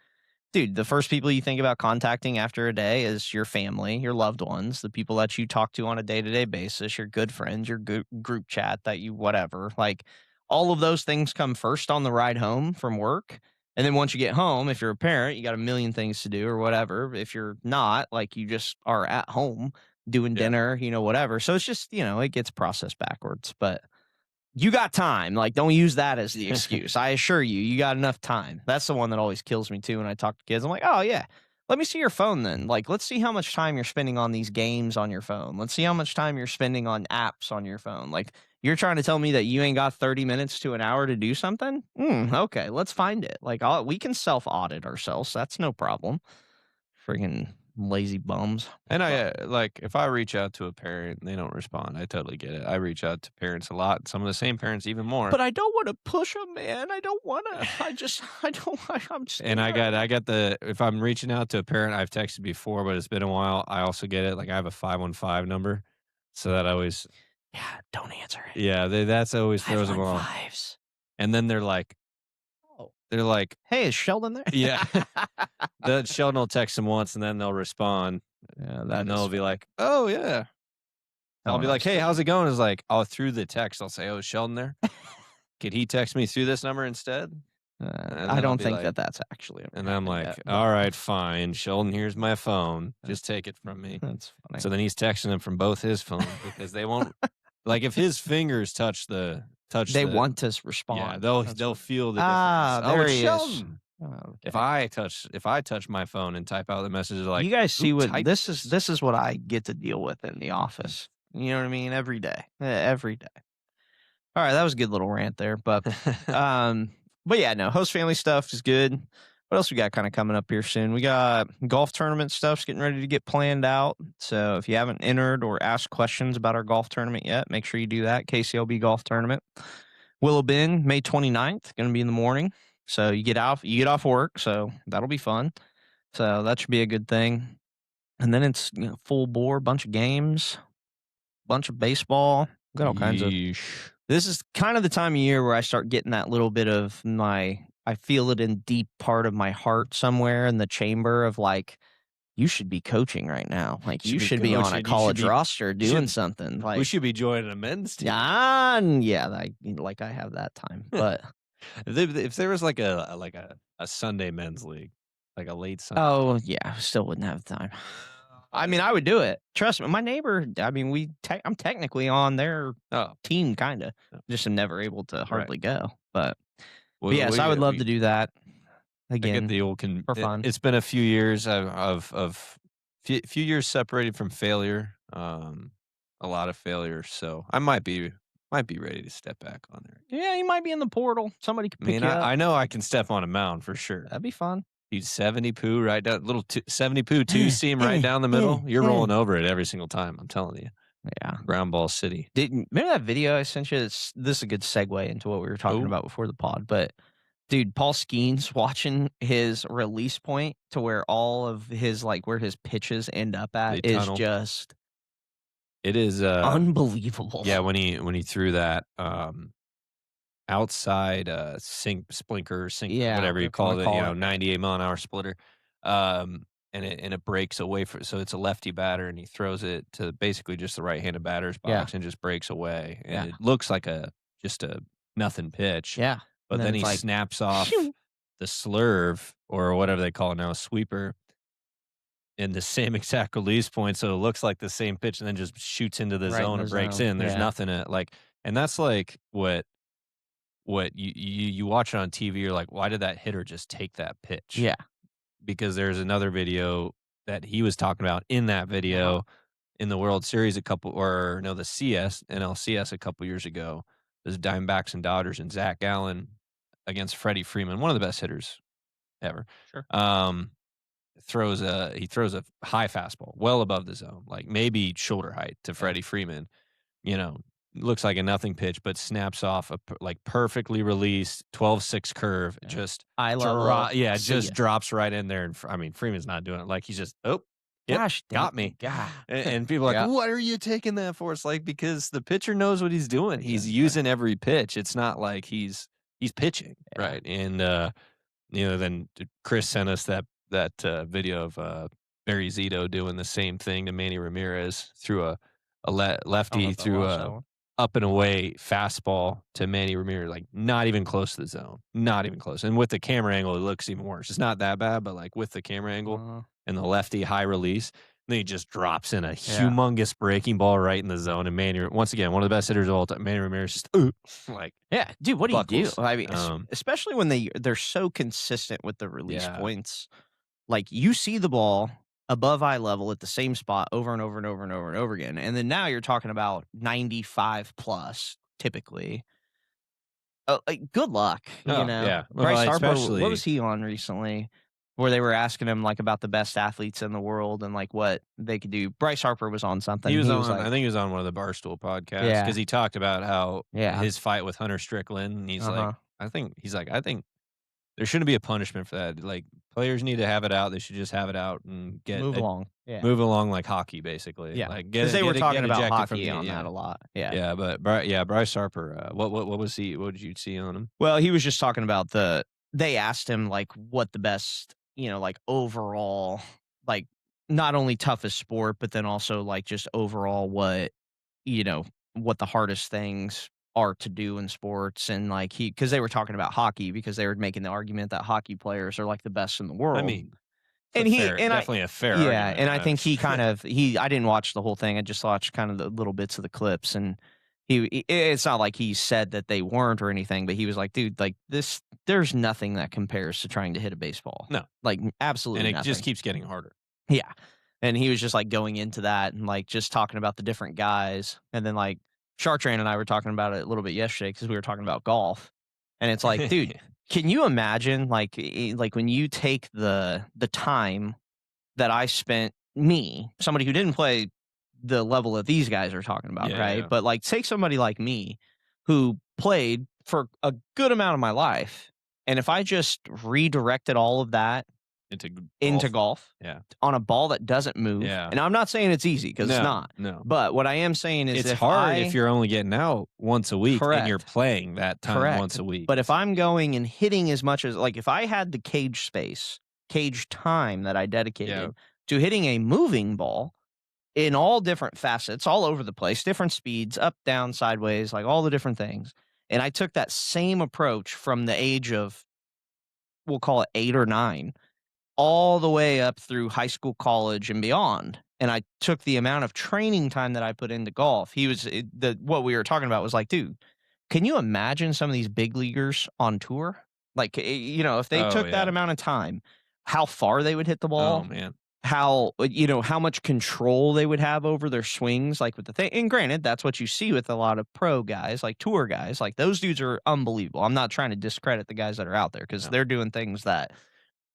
dude, the first people you think about contacting after a day is your family, your loved ones, the people that you talk to on a day-to-day basis, your good friends, your group chat that you whatever. Like all of those things come first on the ride home from work. And then once you get home, if you're a parent, you got a million things to do or whatever. If you're not, like you just are at home, doing Yeah. dinner, whatever. So it's just, it gets processed backwards. But you got time. Like, don't use that as the excuse. I assure you, you got enough time. That's the one that always kills me too when I talk to kids. I'm like, oh yeah, let me see your phone then. Like, let's see how much time you're spending on these games on your phone. Let's see how much time you're spending on apps on your phone. Like, you're trying to tell me that you ain't got 30 minutes to an hour to do something? Okay, let's find it. Like, we can self audit ourselves. That's no problem. Friggin' lazy bums. And like if I reach out to a parent and they don't respond, I totally get it. I reach out to parents a lot, some of the same parents even more. But I don't want to push them, man. I don't want to. I don't. I'm And I scared. got the if I'm reaching out to a parent I've texted before, but it's been a while, I also get it. Like I have a 515 number. So that always Yeah, don't answer it. yeah, that's always throws them off. 515s. And then Oh, they're like, hey, is Sheldon there? yeah. The Sheldon will text them once and then they'll respond. Yeah, And they'll be like, "Oh yeah." I'll be like, nice. "Hey, how's it going?" It's like, oh, through the text, I'll say, "Oh, is Sheldon there? Could he text me through this number instead?" And I then I'll don't be think like, that that's actually ever and I'm happened like, yet, but "All right, fine, Sheldon. Here's my phone. Just take it from me." that's funny. So then he's texting him from both his phones because they won't like if his fingers touch They the want to yeah, respond. they'll That's they'll what- feel the Ah, difference. Oh, there it's he is. Sheldon. Oh, If okay. I touch my phone and type out the messages like, You guys see "Who what typed this is what I get to deal with in the office. You know what I mean? Every day. Every day. All right, that was a good little rant there, but yeah, no, host family stuff is good. What else we got kind of coming up here soon? We got golf tournament stuff's getting ready to get planned out. So if you haven't entered or asked questions about our golf tournament yet, make sure you do that. KCLB golf tournament. Willow Bend, May 29th, going to be in the morning. So you get off work, so that'll be fun. So that should be a good thing. And then it's full bore, bunch of games, bunch of baseball. Got all kinds of. Yeesh. This is kind of the time of year where I start getting that little bit of I feel it in deep part of my heart somewhere in the chamber of like, you should be coaching right now. Like you should be on a coaching. college roster doing should- something. We Like, should be joining a men's team. yeah, like I have that time. But If there was like a Sunday men's league, like a late Sunday. oh yeah, I still wouldn't have time. I mean, I would do it. Trust me. My neighbor, I mean, I'm technically on their Oh, team, kind of. Oh. Just am never able to hardly go. But well, yes, I would love to do that I again. get the old for fun. It's been a few years of few years separated from failure. A lot of failure. So I might be ready to step back on there. Yeah, you might be in the portal. Somebody could I pick mean, you up. I know I can step on a mound for sure. That'd be fun. Dude, 70 poo right down, 70 poo two seam right down the middle. You're rolling over it every single time. I'm telling you. Yeah. Ground ball city. Remember that video I sent you? This is a good segue into what we were talking Oh. about before the pod. But dude, Paul Skeens watching his release point to where all of his where his pitches end up at The is tunnel. just It is unbelievable. yeah, when he threw that outside splinker, Yeah, whatever you call it, call it. 98-mile-an-hour splitter. And it breaks away so it's a lefty batter and he throws it to basically just the right-handed batter's box and just breaks away. And it looks like just a nothing pitch. Yeah. But then he it's like, snaps off the slurve or whatever they call it now, a sweeper, in the same exact release point, so it looks like the same pitch, and then just shoots into the Right in zone the and breaks zone, in. There's yeah. nothing and that's like what you watch it on TV. You're like, why did that hitter just take that pitch? Yeah. Because there's another video that he was talking about in that video in the World Series the NLCS a couple years ago. There's Diamondbacks and Dodgers and Zach Gallen against Freddie Freeman, one of the best hitters ever. Sure. He throws a high fastball well above the zone, like maybe shoulder height to Freddie Freeman. Looks like a nothing pitch, but snaps off a perfectly released 12-6 curve. Yeah. Just just drops right in there. And I mean, Freeman's not doing it. Like he's just gosh, got me. God. And people are like, what are you taking that for? It's like because the pitcher knows what he's doing. He's using every pitch. It's not like he's pitching, right? And then Chris sent us that video of Barry Zito doing the same thing to Manny Ramirez through a lefty through a up and away fastball to Manny Ramirez, like not even close to the zone, not even close. And with the camera angle, it looks even worse. It's not that bad, but like with the camera angle and the lefty high release, then he just drops in a humongous breaking ball right in the zone. And Manny, once again, one of the best hitters of all time. Manny Ramirez just like, yeah, dude, what do you do? buckles. I mean, especially when they're so consistent with the release Yeah. points. Like, you see the ball above eye level at the same spot over and over and over and over and over again. And then now you're talking about 95 plus typically. Good luck, Oh, you know. yeah. Bryce Well, Harper, especially- what was he on recently? Where they were asking him like about the best athletes in the world and like what they could do. Bryce Harper was on something. He was on. like, I think he was on one of the Barstool podcasts Yeah. because he talked about how Yeah. his fight with Hunter Strickland. And he's Uh-huh. like, I think there shouldn't be a punishment for that. Like, players need to have it out. They should just have it out and move along. Yeah. move along like hockey, basically. Yeah. Like, Because they were talking about ejected from hockey the- on that a lot. Yeah. Yeah, but Bryce Harper. What was he? What did you see on him? Well, he was just talking about they asked him like what the best, like overall, like not only toughest sport, but then also like just overall what the hardest things are to do in sports. And like because they were talking about hockey because they were making the argument that hockey players are like the best in the world. I mean, definitely a fair yeah, argument. and I think he kind of I didn't watch the whole thing. I just watched kind of the little bits of the clips, and it's not like he said that they weren't or anything, but he was like, dude, like this, there's nothing that compares to trying to hit a baseball. No, like absolutely, and it nothing. just keeps getting harder. Yeah, and he was just like going into that and like just talking about the different guys, and then like Chartrand and I were talking about it a little bit yesterday because we were talking about golf, and it's like, dude. Can you imagine, like when you take the time that I spent, somebody who didn't play the level that these guys are talking about, right? Yeah. But like, take somebody like me who played for a good amount of my life, and if I just redirected all of that into golf, on a ball that doesn't move, and I'm not saying it's easy because it's not. No, but what I am saying is it's hard if you're only getting out once a week and you're playing that time once a week. But if I'm going and hitting as much as like if I had the cage time that I dedicated to hitting a moving ball in all different facets, all over the place, different speeds, up, down, sideways, like all the different things, and I took that same approach from the age of, we'll call it 8 or 9. All the way up through high school, college, and beyond. And I took the amount of training time that I put into golf. What we were talking about was like, dude, can you imagine some of these big leaguers on tour? Like, if they took that amount of time, how far they would hit the ball. Oh, man. How much control they would have over their swings, like with the thing. And granted, that's what you see with a lot of pro guys, like tour guys. Like those dudes are unbelievable. I'm not trying to discredit the guys that are out there because they're doing things that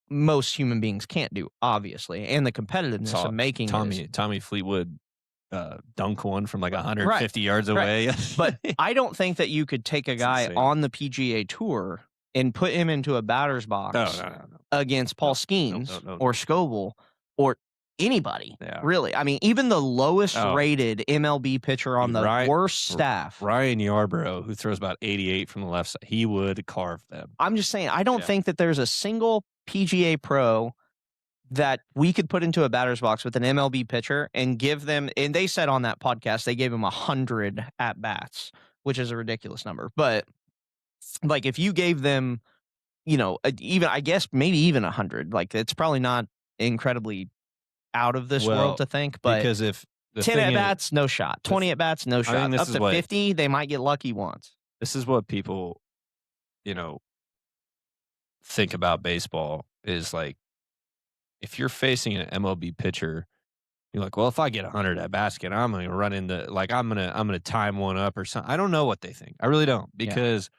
most human beings can't do, obviously, and the competitiveness of making Tommy Fleetwood dunk one from like 150 yards away. But I don't think that you could take a guy on the PGA Tour and put him into a batter's box against Paul Skeens or Scoble or anybody, really. I mean, even the lowest rated MLB pitcher on the worst staff, Ryan Yarbrough, who throws about 88 from the left side, he would carve them. I'm just saying, I don't think that there's a single PGA pro that we could put into a batter's box with an MLB pitcher and give them, and they said on that podcast, they gave him 100 at bats, which is a ridiculous number. But like, if you gave them, even, I guess maybe even 100, like it's probably not incredibly out of this world to think, but because if 10 at bats, no shot. 20 at bats, no shot. Up to 50, they might get lucky once. This is what people, think about baseball is like, if you're facing an MLB pitcher, you're like, well, if I get 100 at basket, I'm going to run into, like, I'm going to time one up or something. I don't know what they think. I really don't, because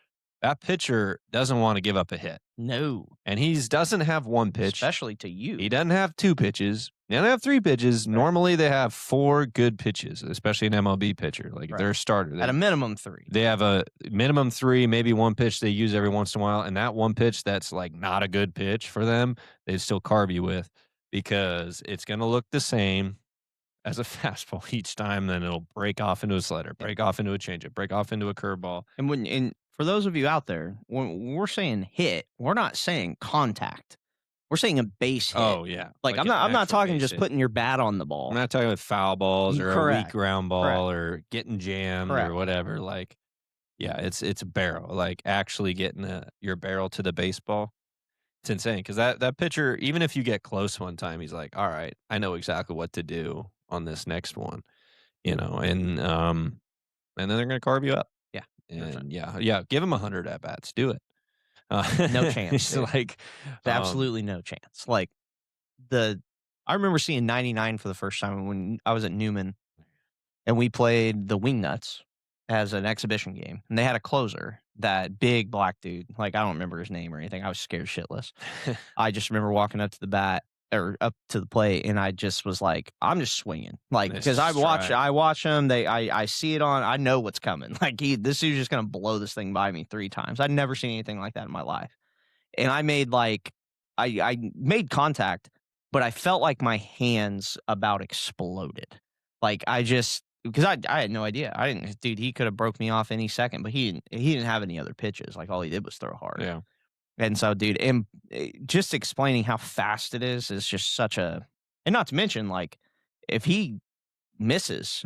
that pitcher doesn't want to give up a hit. No. And he doesn't have one pitch. Especially to you. He doesn't have 2 pitches. He doesn't have 3 pitches. Right. Normally they have 4 good pitches, especially an MLB pitcher. Like if they're a starter. At a minimum 3. They have a minimum 3, maybe 1 pitch they use every once in a while. And that 1 pitch that's like not a good pitch for them, they still carve you with because it's going to look the same as a fastball each time. Then it'll break off into a slider, break off into a changeup, break off into a curveball. And for those of you out there, when we're saying hit, we're not saying contact. We're saying a base hit. Oh yeah, like I'm not talking just putting your bat on the ball. I'm not talking about foul balls or a weak ground ball or getting jammed or whatever. Like, yeah, it's a barrel. Like actually getting your barrel to the baseball. It's insane because that pitcher, even if you get close one time, he's like, "All right, I know exactly what to do on this next one," and then they're gonna carve you up. Yeah, 100%. And yeah, give him 100 at bats. Do it. No chance, It's dude. like, Absolutely no chance. Like I remember seeing 99 for the first time when I was at Newman, and we played the Wingnuts as an exhibition game, and they had a closer, that big black dude. Like, I don't remember his name or anything. I was scared shitless. I just remember walking up to the bat or up to the plate, and I just was like, I'm just swinging, like, Nice because strike. I watch him. I see it on. I know what's coming. Like, this dude's just gonna blow this thing by me 3 times. I'd never seen anything like that in my life, and I made I made contact, but I felt like my hands about exploded. Like, because I had no idea. I didn't, dude. He could have broke me off any second, but he didn't have any other pitches. Like, all he did was throw hard. Yeah. And so, dude, and just explaining how fast it is just such a, and not to mention, like, if he misses,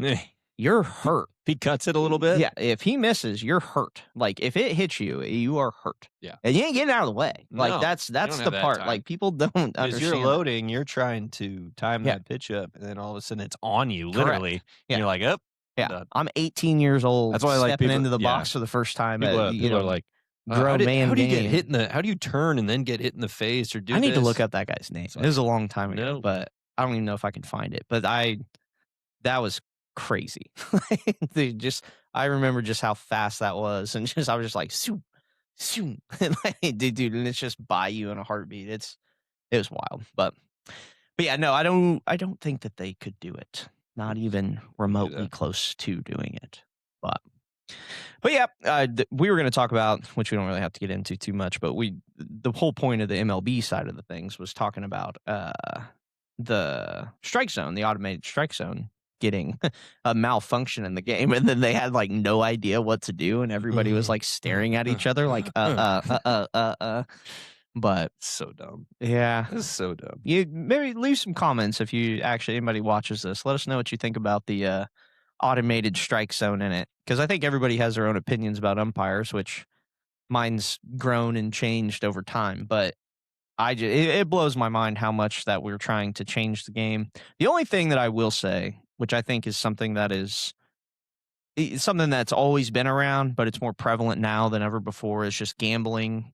you're hurt. He cuts it a little bit. Yeah, if he misses, you're hurt. Like, if it hits you, you are hurt. Yeah. And you ain't getting out of the way. Like, No, that's don't the have that part. time. Like, people don't As understand. you're that. loading, you're trying to time Yeah. that pitch up, and then all of a sudden it's on you, Correct. literally. Yeah. And you're like, "Oh, Yeah, I'm 18 years old. That's why I like stepping people- into the yeah. box for the first time. People, At, people are like, grown man how do you get game. hit in the? How do you turn and then get hit in the face or do? I need to this?" look up that guy's name. It's It was a like, long time ago, no. but I don't even know if I can find it. But that was crazy. I remember just how fast that was, and I was just like, shoo, shoo, and dude, and it's just by you in a heartbeat. It was wild, but yeah, no, I don't think that they could do it. Not even remotely close to doing it. But yeah, we were going to talk about, which we don't really have to get into too much, but the whole point of the MLB side of the things was talking about the strike zone, the automated strike zone, getting a malfunction in the game, and then they had like no idea what to do, and everybody was like staring at each other like But so dumb. Yeah, This is so dumb. you maybe leave some comments if you actually anybody watches this. Let us know what you think about the automated strike zone in it, because I think everybody has their own opinions about umpires, which mine's grown and changed over time. But it blows my mind how much that we're trying to change the game. The only thing that I will say, which I think is something that's always been around, but it's more prevalent now than ever before, is just gambling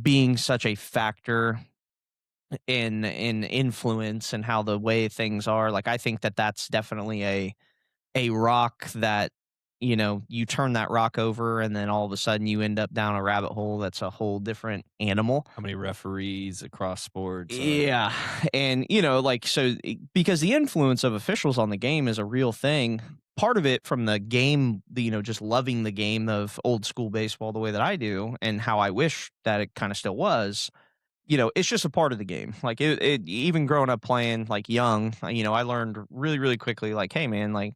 being such a factor in influence and how the way things are. Like, I think that's definitely a rock that, you turn that rock over and then all of a sudden you end up down a rabbit hole that's a whole different animal. How many referees across sports? Yeah. And, because the influence of officials on the game is a real thing. Part of it from the game, just loving the game of old school baseball the way that I do, and how I wish that it kind of still was, it's just a part of the game. Like, even growing up playing like young, I learned really, really quickly, like, hey man, like,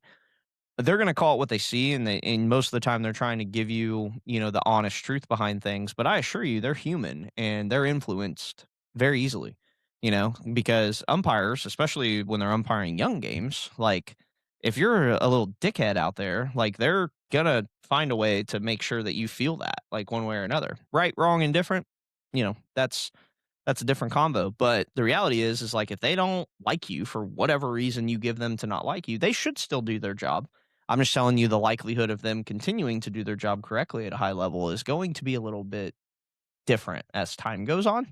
they're going to call it what they see, and most of the time they're trying to give you, the honest truth behind things. But I assure you, they're human and they're influenced very easily, because umpires, especially when they're umpiring young games, like, if you're a little dickhead out there, like, they're going to find a way to make sure that you feel that, like, one way or another. Right, wrong, and different, that's a different combo. But the reality is like, if they don't like you for whatever reason you give them to not like you, they should still do their job. I'm just telling you, the likelihood of them continuing to do their job correctly at a high level is going to be a little bit different as time goes on.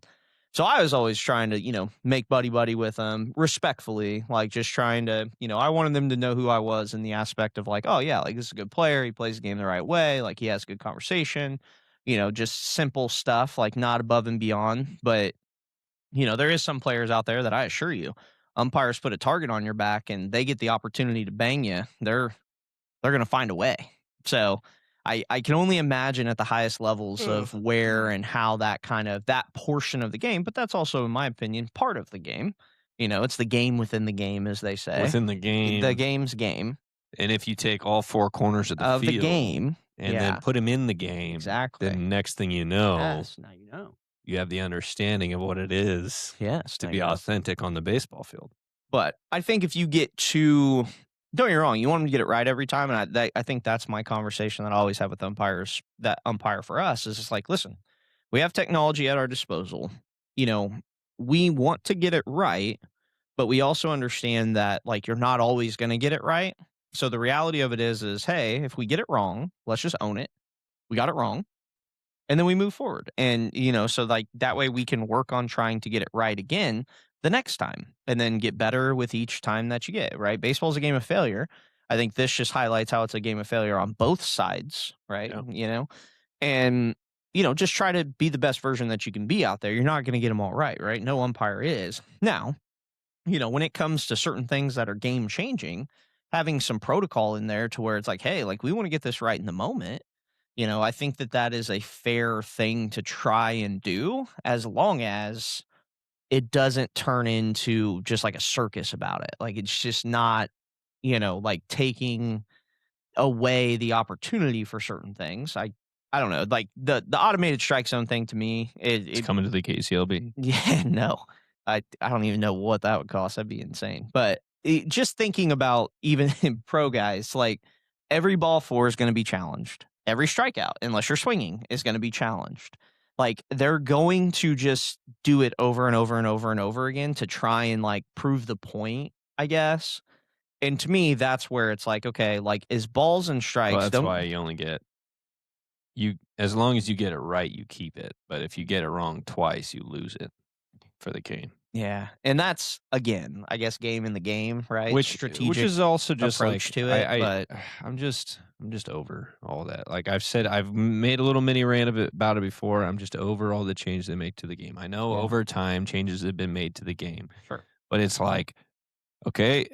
So I was always trying to, make buddy with them respectfully, like, just trying to, I wanted them to know who I was in the aspect of like, oh yeah, like, this is a good player. He plays the game the right way. Like, he has good conversation, just simple stuff, like, not above and beyond. But, there is some players out there that I assure you, umpires put a target on your back and they get the opportunity to bang you. They're going to find a way. So I can only imagine at the highest levels of where and how that portion of the game, but that's also, in my opinion, part of the game. It's the game within the game, as they say. Within the game. The game's game. And if you take all four corners of the field the game and then put them in the game, exactly, then next thing you know, yes, now you know. You have the understanding of what it is to be authentic on the baseball field. But I think if you get too, don't get me wrong, you want them to get it right every time. And I think that's my conversation that I always have with umpires, that umpire for us is just like, listen, we have technology at our disposal. we want to get it right, but we also understand that like you're not always going to get it right. So the reality of it is hey, if we get it wrong, let's just own it. We got it wrong, and then we move forward. And so like that way we can work on trying to get it right again the next time, and then get better with each time that you get right. Baseball's a game of failure. I think this just highlights how it's a game of failure on both sides, right? Yeah. And just try to be the best version that you can be out there. You're not going to get them all right, right? No umpire is. Now, when it comes to certain things that are game changing, having some protocol in there to where it's like, hey, like we want to get this right in the moment. I think that that is a fair thing to try and do, as long as it doesn't turn into just like a circus about it. Like it's just not, like taking away the opportunity for certain things. I don't know. Like the automated strike zone thing to me, It's it coming to the KCLB. yeah, no. I don't even know what that would cost. That'd be insane. But just thinking about even in pro guys, like every ball four is going to be challenged. Every strikeout, unless you're swinging, is going to be challenged. Like they're going to just do it over and over and over and over again to try and like prove the point, I guess. And to me, that's where it's like, okay, like is balls and Well, strikes that's don't why you only get as long as you get it right, you keep it. But if you get it wrong twice, you lose it for the game. yeah. And that's again, I guess game in the game, right? Which Strategic is also just approach like to it, but I'm just over all that. Like I've said, I've made a little mini rant about it before. I'm just over all the changes they make to the game. I know yeah, over time changes have been made to the game, sure. but it's like, okay,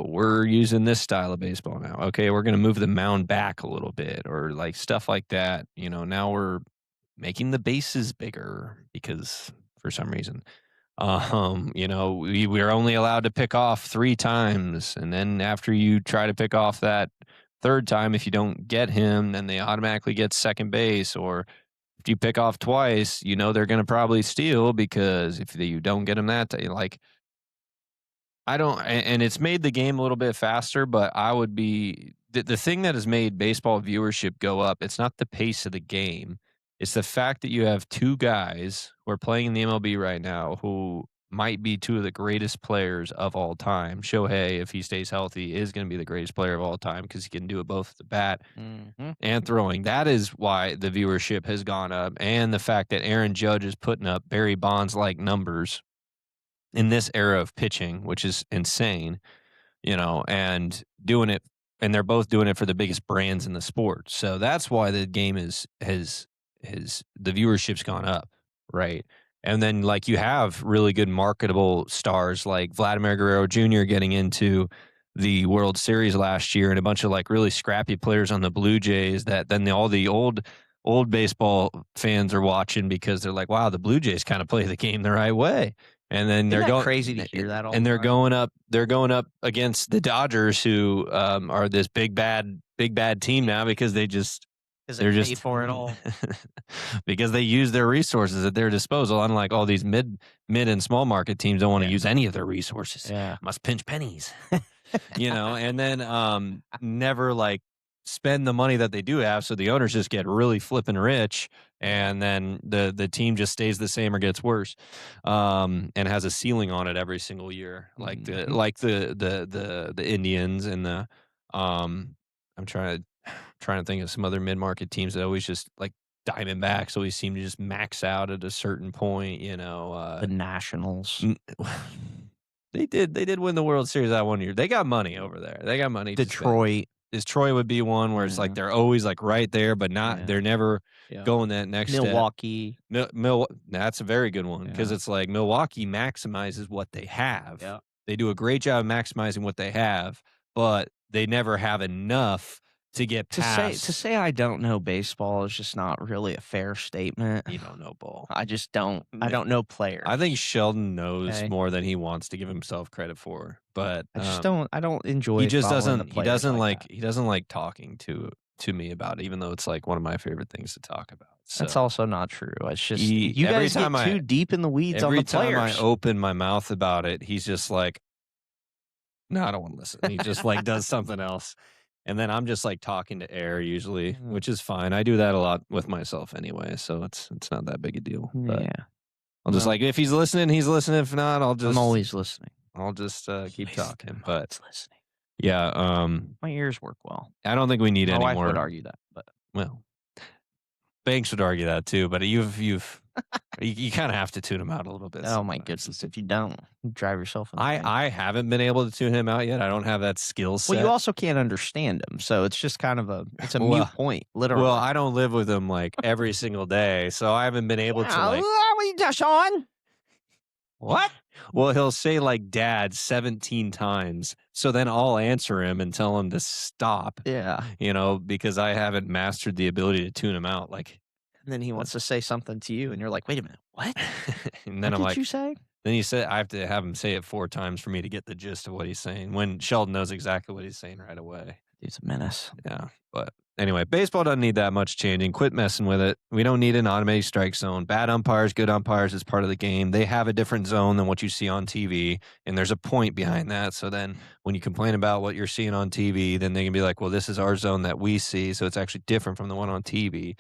we're using this style of baseball now. Okay, we're gonna move the mound back a little bit, or like stuff like that. Now we're making the bases bigger because for some reason. We're only allowed to pick off 3 times, and then after you try to pick off that 3rd time, if you don't get him, then they automatically get second base, or if you pick off twice, they're gonna probably steal because if you don't get him that day, like, I don't and it's made the game a little bit faster, but I would be the thing that has made baseball viewership go up, it's not the pace of the game. It's the fact that you have 2 guys who are playing in the MLB right now who might be 2 of the greatest players of all time. Shohei, if he stays healthy, is gonna be the greatest player of all time because he can do it both at the bat Mhm. and throwing. That is why the viewership has gone up, and the fact that Aaron Judge is putting up Barry Bonds-like numbers in this era of pitching, which is insane, and doing it, and they're both doing it for the biggest brands in the sport. So that's why the game has the viewership's gone up, right? And then like you have really good marketable stars like Vladimir Guerrero Jr. getting into the World Series last year, and a bunch of like really scrappy players on the Blue Jays that then all the old baseball fans are watching because they're like, wow, the Blue Jays kind of play the game the right way. And then Isn't they're that going crazy to hear that all and the they're time? going up against the Dodgers, who are this big bad team now because Because they they're pay just for it all. because they use their resources at their disposal, unlike all these mid and small market teams don't want to Yeah. use any of their resources. Yeah. Must pinch pennies. And then never like spend the money that they do have, so the owners just get really flipping rich, and then the team just stays the same or gets worse, and has a ceiling on it every single year, like Mhm. the Indians and the I'm trying to think of some other mid market teams that always just like Diamondbacks always seem to just max out at a certain point. The Nationals. N- they did win the World Series that one year. They got money over there. They got money to spend. Detroit. Detroit would be one where it's like Yeah. they're always like right there, but not Yeah. they're never Yeah. going that next step. Milwaukee. That's a very good one because Yeah. it's like Milwaukee maximizes what they have. Yeah. They do a great job of maximizing what they have, but they never have enough to get To past. say I don't know baseball is just not really a fair statement. You don't know ball. I just don't. I don't know players. I think Sheldon knows Okay. more than he wants to give himself credit for, but I just don't. I don't enjoy. he just following the doesn't. He players doesn't like like. that. He doesn't like talking to me about it, even though it's like one of my favorite things to talk about. That's So also not true. It's just he you every guys get time too deep in the weeds on every the time I players. open my mouth about it, he's just like, "No, I don't want to listen." He just like does something else, and then I'm just like talking to air usually, Mhm. which is fine. I do that a lot with myself anyway, so it's not that big a deal. But Yeah. I'll just if he's listening, he's listening. If not, I'm always listening. I'll just keep talking. I'm But always listening. yeah, my ears work well. I don't think we need My any wife more. would argue that, but Well, Banks would argue that too. But you kind of have to tune him out a little bit. Oh my goodness! If you don't, you drive yourself insane. I haven't been able to tune him out yet. I don't have that skill set. Well, you also can't understand him, so it's just kind of a mute point, literally. Well, I don't live with him every single day, so I haven't been able to Sean. What? Well, he'll say dad 17 times. So then I'll answer him and tell him to stop. Yeah. Because I haven't mastered the ability to tune him out. And then he wants to say something to you, and you're like, wait a minute, what? And then what did you say? Then he said I have to have him say it 4 times for me to get the gist of what he's saying, when Sheldon knows exactly what he's saying right away. Dude's a menace. Yeah. But anyway, baseball doesn't need that much changing. Quit messing with it. We don't need an automatic strike zone. Bad umpires, good umpires is part of the game. They have a different zone than what you see on TV, and there's a point behind that. So then when you complain about what you're seeing on TV, then they can be like, well, this is our zone that we see, so it's actually different from the one on TV.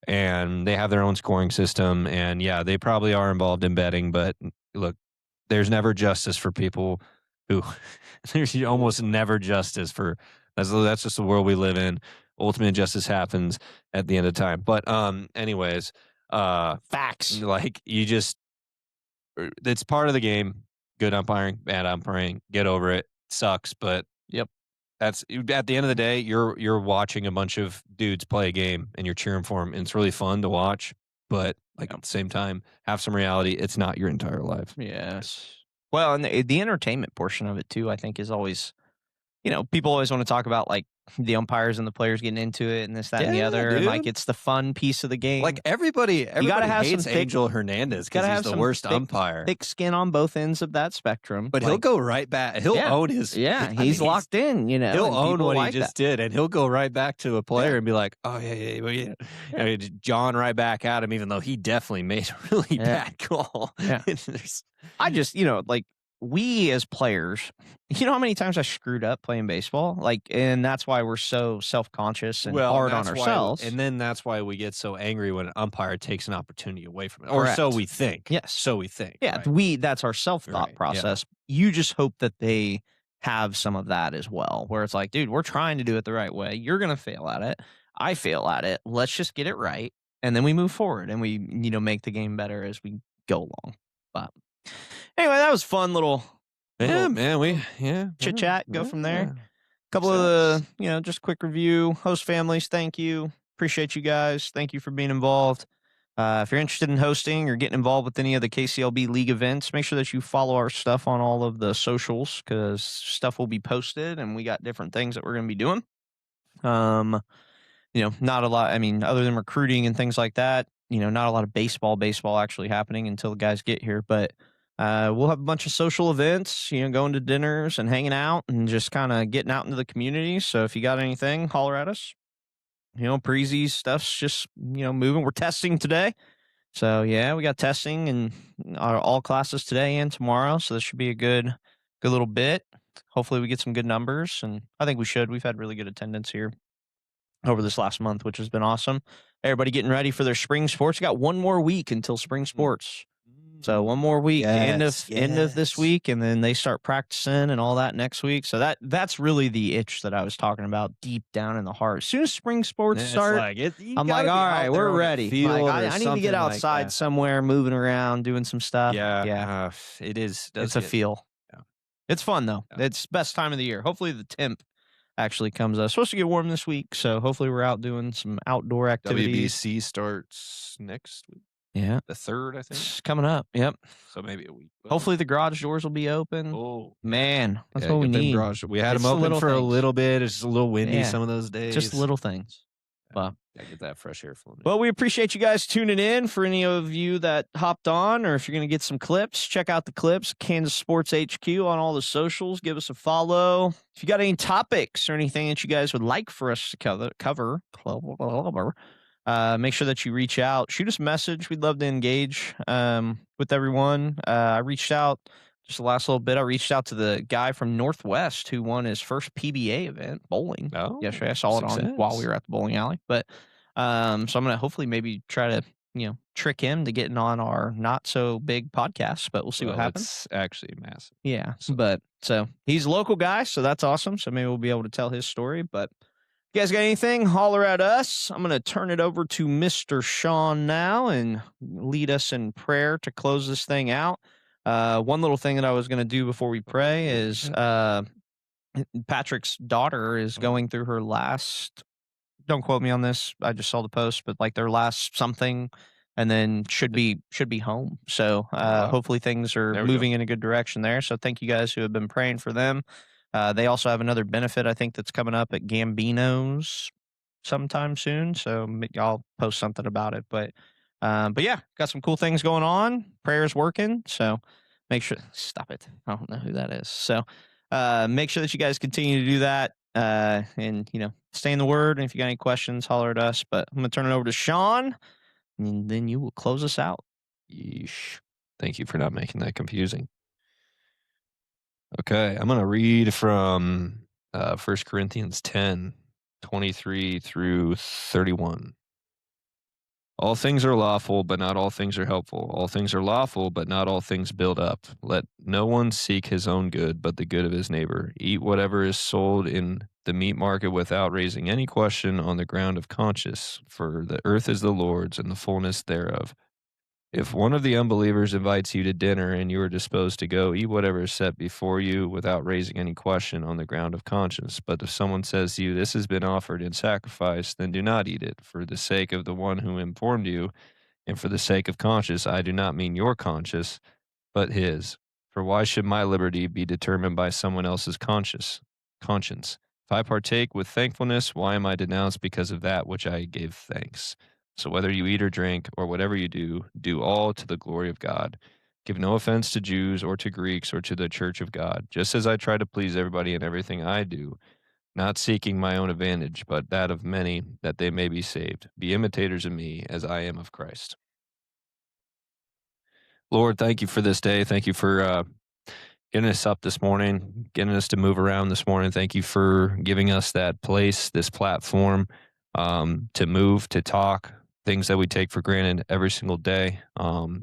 And they have their own scoring system, and yeah, they probably are involved in betting, but look, there's never justice for people who there's almost never justice for that's just the world we live in. Ultimate justice happens at the end of time. But anyways, facts. It's part of the game. Good umpiring, bad umpiring, get over it. Sucks, but yep. That's at the end of the day, you're watching a bunch of dudes play a game and you're cheering for them, and it's really fun to watch. But at the same time, have some reality. It's not your entire life. Yes. Well, and the entertainment portion of it too, I think, is always, people always want to talk about the umpires and the players getting into it and this, that, and the other. Dude. And it's the fun piece of the game. Everybody gotta have hates some Angel Hernandez because he's the worst umpire. Thick skin on both ends of that spectrum. But he'll go right back. He'll own his. Yeah, he's locked in, He'll own what he just did, and he'll go right back to a player and be like, oh, yeah. I mean, John right back at him, even though he definitely made a really bad call. Yeah. I just, we as players, how many times I screwed up playing baseball? And that's why we're so self-conscious and hard on ourselves. And then that's why we get so angry when an umpire takes an opportunity away from it. Correct. Or so we think. Yes. So we think. Yeah, right? That's our self-thought process. Yeah. You just hope that they have some of that as well, where it's like, dude, we're trying to do it the right way. You're going to fail at it. I fail at it. Let's just get it right. And then we move forward and we, make the game better as we go along. But anyway, that was fun little chit chat. Go from there. Couple of the, just quick review. Host families, thank you. Appreciate you guys. Thank you for being involved. If you're interested in hosting or getting involved with any of the KCLB League events, make sure that you follow our stuff on all of the socials, because stuff will be posted and we got different things that we're going to be doing. Not a lot. I mean, other than recruiting and things like that, not a lot of baseball actually happening until the guys get here. But we'll have a bunch of social events, going to dinners and hanging out and just kind of getting out into the community. So if you got anything, holler at us. Preezy stuff's just, moving. We're testing today. So, yeah, we got testing in all classes today and tomorrow. So this should be a good little bit. Hopefully we get some good numbers, and I think we should. We've had really good attendance here over this last month, which has been awesome. Everybody getting ready for their spring sports. We got one more week until spring sports. So one more week, end of this week, and then they start practicing and all that next week. So that's really the itch that I was talking about deep down in the heart. As soon as spring sports start, I'm like, all right, we're ready. I need to get outside somewhere, moving around, doing some stuff. Yeah. It is. It's a feel. Yeah. It's fun though. Yeah. It's best time of the year. Hopefully the temp actually comes up. It's supposed to get warm this week, so hopefully we're out doing some outdoor activities. WBC starts next week. Yeah. The 3rd, I think. It's coming up. Yep. So maybe a week. Hopefully the garage doors will be open. Oh. Man, that's what we need. We had them open for a little bit. It's just a little windy some of those days. Just little things. But get that fresh air flowing. Well, we appreciate you guys tuning in. For any of you that hopped on, or if you're going to get some clips, check out the clips, Kansas Sports HQ on all the socials. Give us a follow. If you got any topics or anything that you guys would like for us to cover, make sure that you reach out. Shoot us a message. We'd love to engage with everyone. I reached out just the last little bit. I reached out to the guy from Northwest who won his first PBA event, bowling. Yesterday. I saw it on while we were at the bowling alley. But so I'm going to hopefully maybe try to trick him to getting on our not so big podcast, but we'll see what happens. It's actually massive. Yeah, but so he's a local guy, so that's awesome. So maybe we'll be able to tell his story. But if you guys got anything, holler at us. I'm going to turn it over to Mr. Sean now and lead us in prayer to close this thing out. One little thing that I was going to do before we pray is Patrick's daughter is going through her last, don't quote me on this, I just saw the post, but like their last something, and then should be home. So hopefully things are moving in a good direction there. So thank you guys who have been praying for them. They also have another benefit, I think, that's coming up at Gambino's sometime soon. So I'll post something about it. But yeah, got some cool things going on. Prayer's working. So make sure, stop it. I don't know who that is. So make sure that you guys continue to do that. And stay in the word. And if you got any questions, holler at us. But I'm going to turn it over to Sean, and then you will close us out. Yeesh. Thank you for not making that confusing. Okay, I'm going to read from 1 Corinthians 10, 23 through 31. All things are lawful, but not all things are helpful. All things are lawful, but not all things build up. Let no one seek his own good, but the good of his neighbor. Eat whatever is sold in the meat market without raising any question on the ground of conscience, for the earth is the Lord's and the fullness thereof. If one of the unbelievers invites you to dinner and you are disposed to go, eat whatever is set before you without raising any question on the ground of conscience. But if someone says to you, this has been offered in sacrifice, then do not eat it. For the sake of the one who informed you, and for the sake of conscience, I do not mean your conscience, but his. For why should my liberty be determined by someone else's conscience? If I partake with thankfulness, why am I denounced because of that which I gave thanks? So whether you eat or drink or whatever you do, do all to the glory of God. Give no offense to Jews or to Greeks or to the church of God, just as I try to please everybody in everything I do, not seeking my own advantage, but that of many, that they may be saved. Be imitators of me as I am of Christ. Lord, thank you for this day. Thank you for getting us up this morning, getting us to move around this morning. Thank you for giving us that place, this platform to move, to talk, things that we take for granted every single day,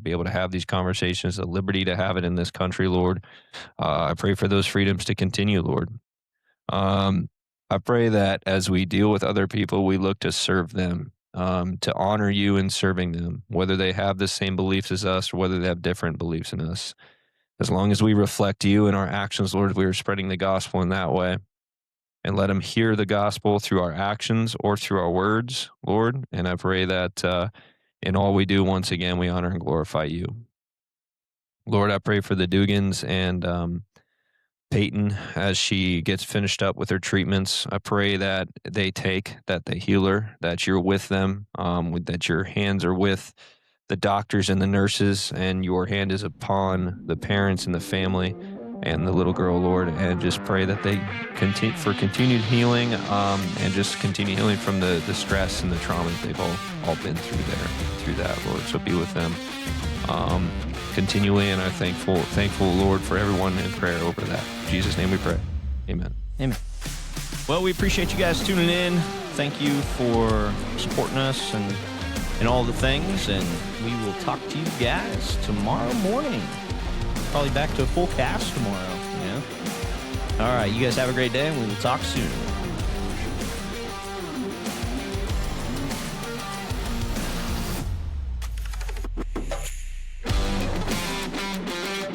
be able to have these conversations, the liberty to have it in this country, Lord. I pray for those freedoms to continue, Lord. I pray that as we deal with other people, we look to serve them, to honor you in serving them, whether they have the same beliefs as us or whether they have different beliefs in us. As long as we reflect you in our actions, Lord, we are spreading the gospel in that way. And let them hear the gospel through our actions or through our words, Lord. And I pray that in all we do, once again, we honor and glorify you. Lord, I pray for the Dugans and Peyton as she gets finished up with her treatments. I pray that they heal her, that you're with them, that your hands are with the doctors and the nurses, and your hand is upon the parents and the family and the little girl, Lord, and just pray that they continue for continued healing, and just continue healing from the stress and the trauma that they've all been through that, Lord. So be with them continually, and I'm thankful, Lord, for everyone in prayer over that. In Jesus' name we pray. Amen. Amen. Well, we appreciate you guys tuning in. Thank you for supporting us and all the things, and we will talk to you guys tomorrow morning. Probably back to a full cast tomorrow, All right, you guys have a great day, and we will talk soon.